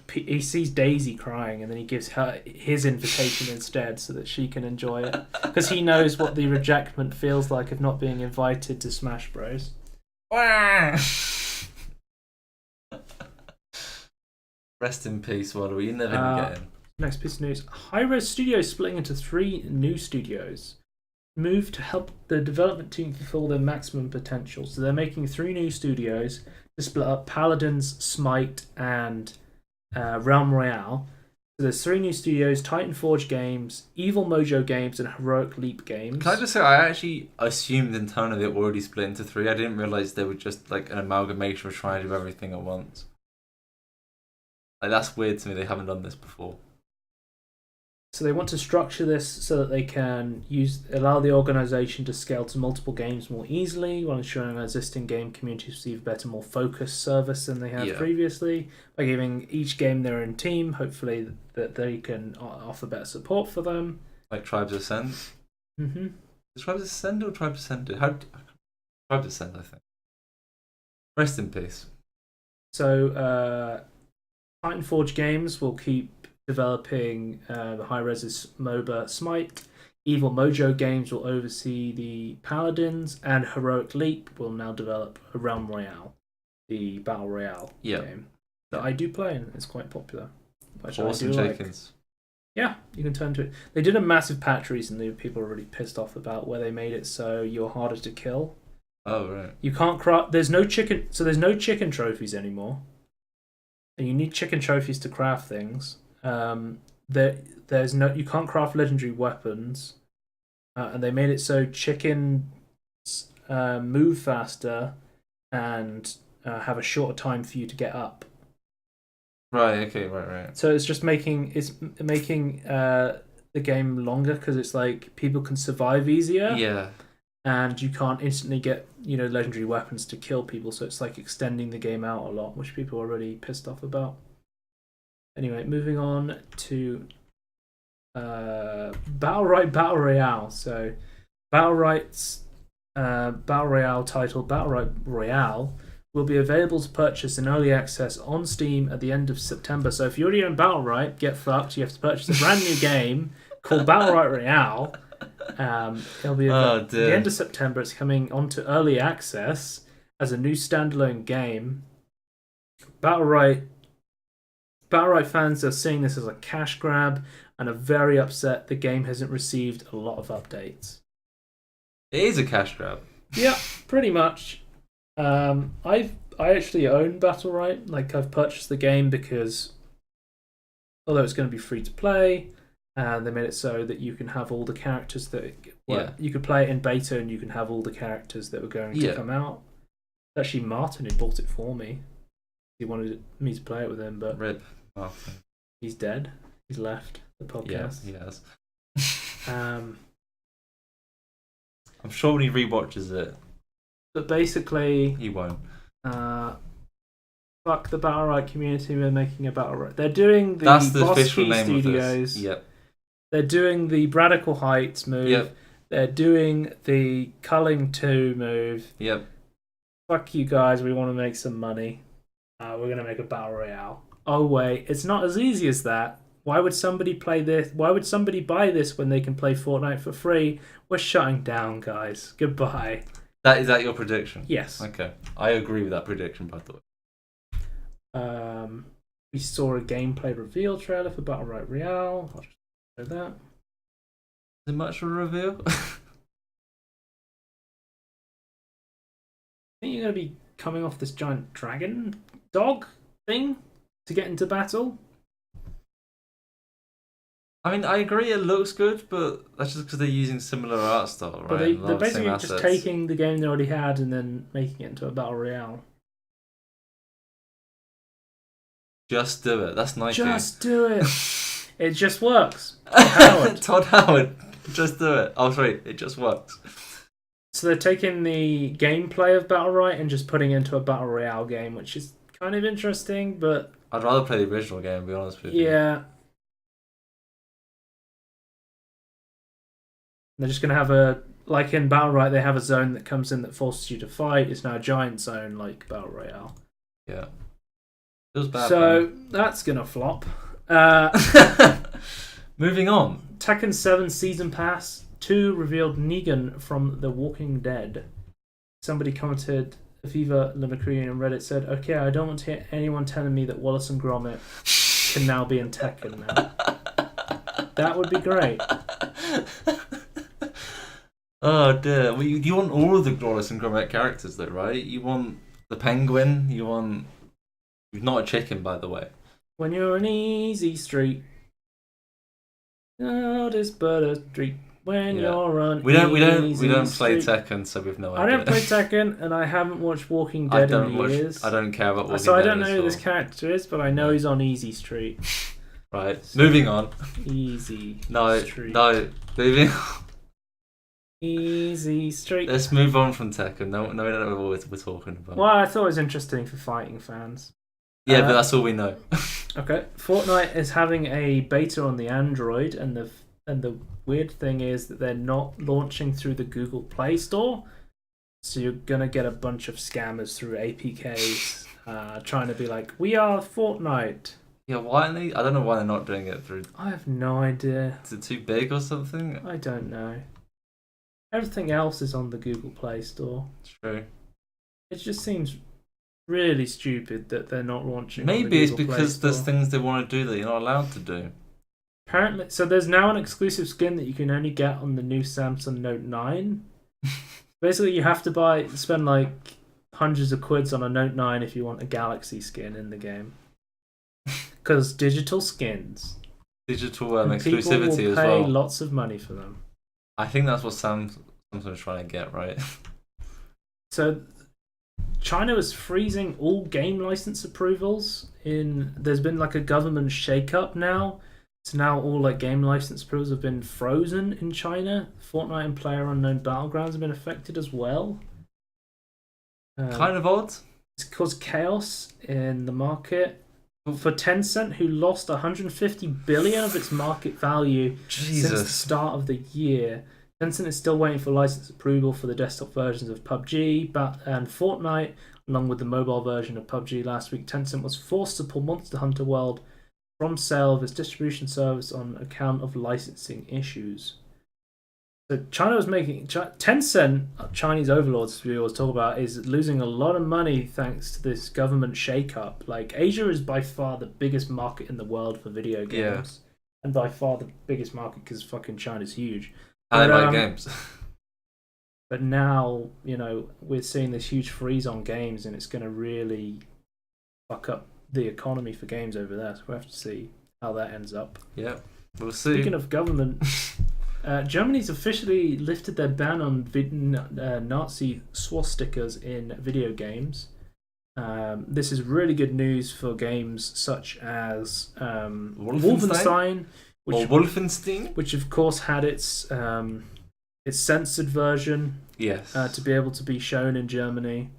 Daisy crying, and then he gives her his invitation instead so that she can enjoy it. Because he knows what the rejectment feels like of not being invited to Smash Bros. Rest in peace, Waluigi. You never can get him. Next piece of news. Hi-Res Studios splitting into 3 new studios. Move to help the development team fulfill their maximum potential. So they're making 3 new studios to split up Paladins, Smite, and Realm Royale. So there's 3 new studios: Titan Forge Games, Evil Mojo Games, and Heroic Leap Games. Can I just say, I actually assumed internally they already split into 3. I didn't realise they were just like an amalgamation of trying to do everything at once. Like, that's weird to me. They haven't done this before. So they want to structure this so that they can allow the organisation to scale to multiple games more easily, while ensuring existing game communities receive better, more focused service than they have previously, by giving each game their own team, hopefully that they can offer better support for them. Like Tribes of Sense? Mm-hmm. Is Tribe Descend or Tribe Descended? Tribe Descend, I think. Rest in peace. So, Titan Forge Games will keep developing the high-res MOBA Smite. Evil Mojo Games will oversee the Paladins, and Heroic Leap will now develop a Realm Royale, the Battle Royale game that I do play, and it's quite popular. Which Awesome I do chickens. Yeah, you can turn to it. They did a massive patch recently that people are really pissed off about, where they made it so you're harder to kill. Oh, right. You can't craft. There's no chicken trophies anymore, and you need chicken trophies to craft things. There's no. You can't craft legendary weapons, and they made it so chickens move faster and have a shorter time for you to get up. Right. Okay. Right. So it's just making the game longer because it's like people can survive easier. Yeah. And you can't instantly get legendary weapons to kill people. So it's like extending the game out a lot, which people are really pissed off about. Anyway, moving on to Battlerite Battle Royale. So Battlerite's Battle Royale titled Battlerite Royale will be available to purchase in early access on Steam at the end of September. So if you already own Battlerite, get fucked. You have to purchase a brand new game called Battlerite Royale. It'll be at the end of September. It's coming onto early access as a new standalone game. Battlerite fans are seeing this as a cash grab and are very upset the game hasn't received a lot of updates. It is a cash grab. Yeah, pretty much. I actually own Battlerite. Like, I've purchased the game because although it's going to be free to play, and they made it so that you can have all the characters you could play it in beta and you can have all the characters that were going to come out. Actually, Martin who bought it for me. He wanted me to play it with him, but Rip Martin. He's dead. He's left the podcast. Yeah, he has. I'm sure when he rewatches it. But basically, he won't. Fuck the Battlerite community. We're making a Battlerite. They're doing the That's the Boss official Key name Studios. of this. Yep. They're doing the Radical Heights move. Yep. They're doing the Culling 2 move. Yep. Fuck you guys. We want to make some money. We're going to make a Battle Royale. Oh, wait. It's not as easy as that. Why would somebody play this? Why would somebody buy this when they can play Fortnite for free? We're shutting down, guys. Goodbye. Is that your prediction? Yes. Okay. I agree with that prediction, by the way. We saw a gameplay reveal trailer for Battlerite Royale. I'll just show that. Is it much of a reveal? I think you're going to be coming off this giant dragon dog thing to get into battle. I mean, I agree it looks good, but that's just because they're using similar art style, right? But they're basically just taking the game they already had and then making it into a Battle Royale. Just do it. That's Nike. Just do it. It just works. Todd Howard. Just do it. Oh, sorry. It just works. So they're taking the gameplay of Battlerite and just putting it into a Battle Royale game, which is kind of interesting, but... I'd rather play the original game, to be honest with you. Yeah. They're just going to have like in Battlerite, they have a zone that comes in that forces you to fight. It's now a giant zone like Battle Royale. Yeah. It was bad. So that's going to flop. Moving on. Tekken 7 Season Pass 2 revealed Negan from The Walking Dead. Somebody commented, Aviva Lemacrean on Reddit said, okay, I don't want to hear anyone telling me that Wallace and Gromit can now be in Tekken now. That would be great. Oh dear. Well, you want all of the Wallace and Gromit characters though, right? You want the penguin, you want... Not a chicken, by the way. When you're on easy street, notice but a street. When you're on we don't play street. Tekken, so we've no idea. I don't play Tekken, and I haven't watched Walking Dead in years. I don't care about Walking Dead. So I don't know who this character is, but I know he's on Easy Street. Right. So, moving on. Easy Street. No. Moving on. Easy Street. Let's move on from Tekken. No, we don't know what we're talking about. Well, I thought it was interesting for fighting fans. Yeah, but that's all we know. Okay. Fortnite is having a beta on the Android, and And the weird thing is that they're not launching through the Google Play Store. So you're gonna get a bunch of scammers through APKs trying to be like, we are Fortnite. Yeah, why are they? I don't know why they're not doing it through. I have no idea. Is it too big or something? I don't know. Everything else is on the Google Play Store. True. It just seems really stupid that they're not launching. Maybe on it's the Google because Play there's Store. things they want to do that you're not allowed to do. Apparently, so there's now an exclusive skin that you can only get on the new Samsung Note 9. Basically, you have to spend like hundreds of quids on a Note 9 if you want a Galaxy skin in the game. Because digital skins. Digital And exclusivity people will as pay well. lots of money for them. I think that's what Samsung's trying to get, right? So China is freezing all game license approvals. There's been like a government shake-up now. So now all like game license approvals have been frozen in China. Fortnite and PlayerUnknown Battlegrounds have been affected as well. Kind of odd. It's caused chaos in the market. For Tencent, who lost 150 billion of its market value since the start of the year, Tencent is still waiting for license approval for the desktop versions of PUBG and Fortnite, along with the mobile version of PUBG. Last week, Tencent was forced to pull Monster Hunter World from sale of its distribution service on account of licensing issues. So China was making Tencent, Chinese overlords, as we always talk about, is losing a lot of money thanks to this government shake-up. Like, Asia is by far the biggest market in the world for video games, and by far the biggest market because fucking China's huge. And they like games. But now, we're seeing this huge freeze on games, and it's going to really fuck up the economy for games over there. So we'll have to see how that ends up. Yeah, we'll see. Speaking of government, Germany's officially lifted their ban on Nazi swastikas in video games. This is really good news for games such as Wolfenstein, which of course had its censored version. Yes. To be able to be shown in Germany.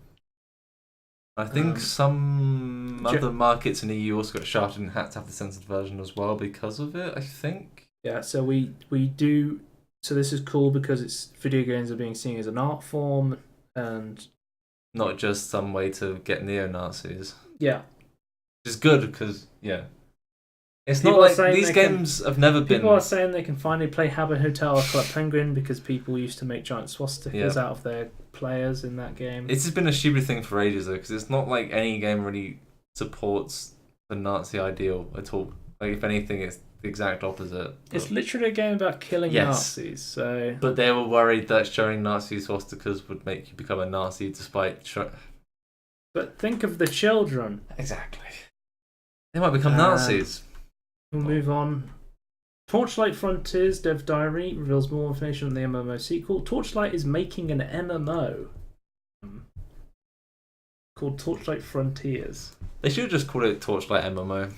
I think some other markets in the EU also got shouted and had to have the censored version as well because of it, I think. Yeah, so we do. So this is cool because video games are being seen as an art form and not just some way to get neo-Nazis. Yeah. Which is good because, it's people not like these games have never been. People are saying they can finally play Habit Hotel or Club Penguin because people used to make giant swastikas out of their players in that game. It's just been a stupid thing for ages though, because it's not like any game really supports the Nazi ideal at all. Like, if anything, it's the exact opposite. It's literally a game about killing Nazis. So, but they were worried that showing Nazi swastikas would make you become a Nazi, despite. But think of the children. Exactly. They might become Nazis. We'll move on. Torchlight Frontiers Dev Diary reveals more information on the MMO sequel. Torchlight is making an MMO called Torchlight Frontiers. They should have just called it Torchlight MMO.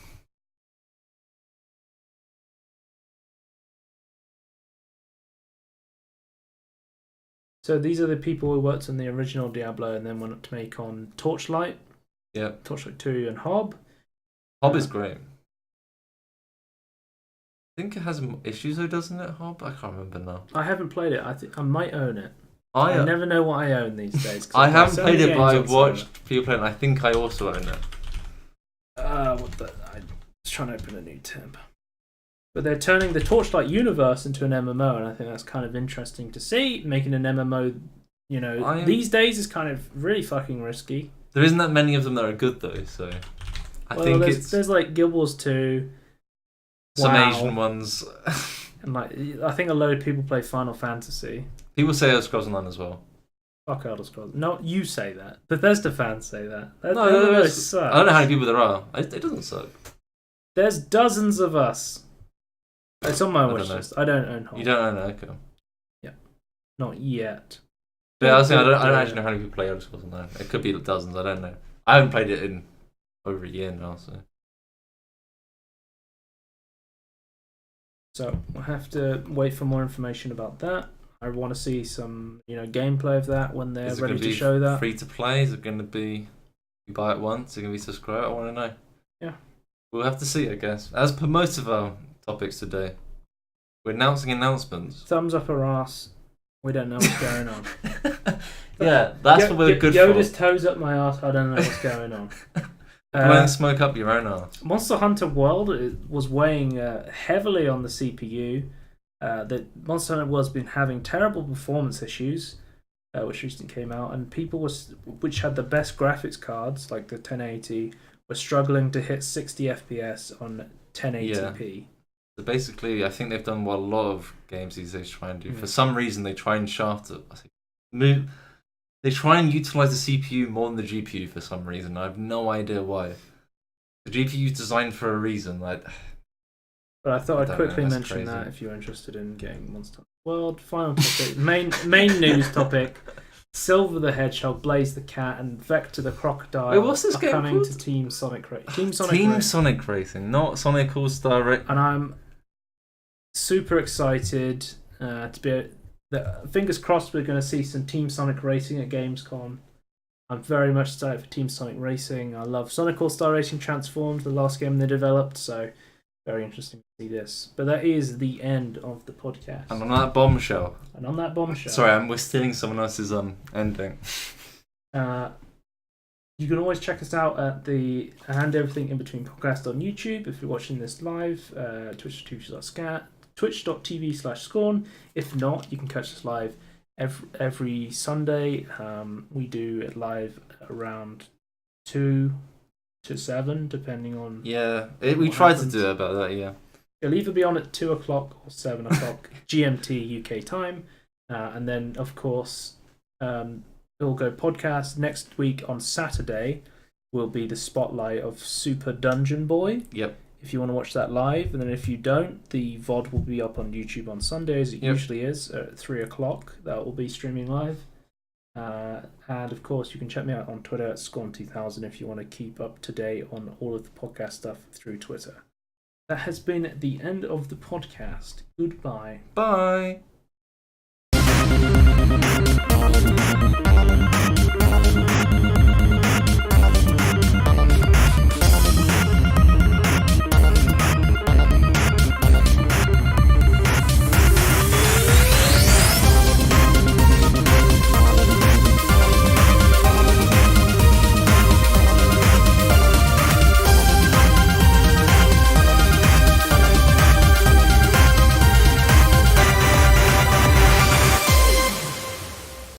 So these are the people who worked on the original Diablo and then went to make on Torchlight. Yeah. Torchlight 2 and Hob. Hob is great. I think it has issues though, doesn't it, Hob? I can't remember now. I haven't played it. I think I might own it. I never know what I own these days. I haven't played it, but I watched people play it, and I think I also own it. I was trying to open a new tab. But they're turning the Torchlight universe into an MMO, and I think that's kind of interesting to see. Making an MMO, these days is kind of really fucking risky. There isn't that many of them that are good though, so I think there's like Guild Wars 2. Some Asian ones. And I think a load of people play Final Fantasy. People say Elder Scrolls Online as well. Fuck Elder Scrolls. No, you say that. Bethesda fans say that. No, I don't know how many people there are. It doesn't suck. There's dozens of us. It's on my wish list. I don't own Hob. You don't own it, okay. Yeah. Not yet. But I was saying, I don't actually know how many people play Elder Scrolls Online. It could be dozens, I don't know. I haven't played it in over a year now, so. So we'll have to wait for more information about that. I want to see some, gameplay of that when they're ready to show that. Free to play? Is it going to be you buy it once? Is it going to be subscribed? I want to know. Yeah. We'll have to see, I guess. As per most of our topics today. We're announcing announcements. Thumbs up our ass. We don't know what's going on. Yeah, that's what we're good Yoda's for. toes up my ass. I don't know what's going on. Blowing smoke up your own ass. Monster Hunter World was weighing heavily on the CPU. That Monster Hunter World's been having terrible performance issues, which recently came out, and people which had the best graphics cards, like the 1080, were struggling to hit 60 FPS on 1080p. Yeah. So basically, I think they've done what a lot of games these days try and do. For some reason, they try and shaft it. They try and utilize the CPU more than the GPU for some reason. I have no idea why. The GPU is designed for a reason. Like, but I thought I'd quickly mention that if you're interested in getting Monster Hunter World. Final topic, main news topic. Silver the Hedgehog, Blaze the Cat, and Vector the Crocodile Wait, what's this are game coming called? to Team Sonic Racing. Sonic Racing, not Sonic All-Star Racing. And I'm super excited to be. Fingers crossed we're going to see some Team Sonic Racing at Gamescom. I'm very much excited for Team Sonic Racing. I love Sonic All-Star Racing Transformed, the last game they developed, so very interesting to see this. But that is the end of the podcast. And on that bombshell. Sorry, we're stealing someone else's ending. You can always check us out at the And Everything In Between podcast on YouTube if you're watching this live, twitch.tv/scorn. If not, you can catch us live every Sunday. We do it live around 2 to 7, depending on. Yeah, we tried to do it about that. Yeah, it'll either be on at 2 o'clock or 7 o'clock GMT UK time, and then of course it'll go podcast next week on Saturday. Will be the spotlight of Super Dungeon Boy. Yep. If you want to watch that live, and then if you don't, the VOD will be up on YouTube on Sunday, as it usually is, at 3 o'clock. That will be streaming live. And of course, you can check me out on Twitter at Scorn2000 if you want to keep up to date on all of the podcast stuff through Twitter. That has been the end of the podcast. Goodbye. Bye.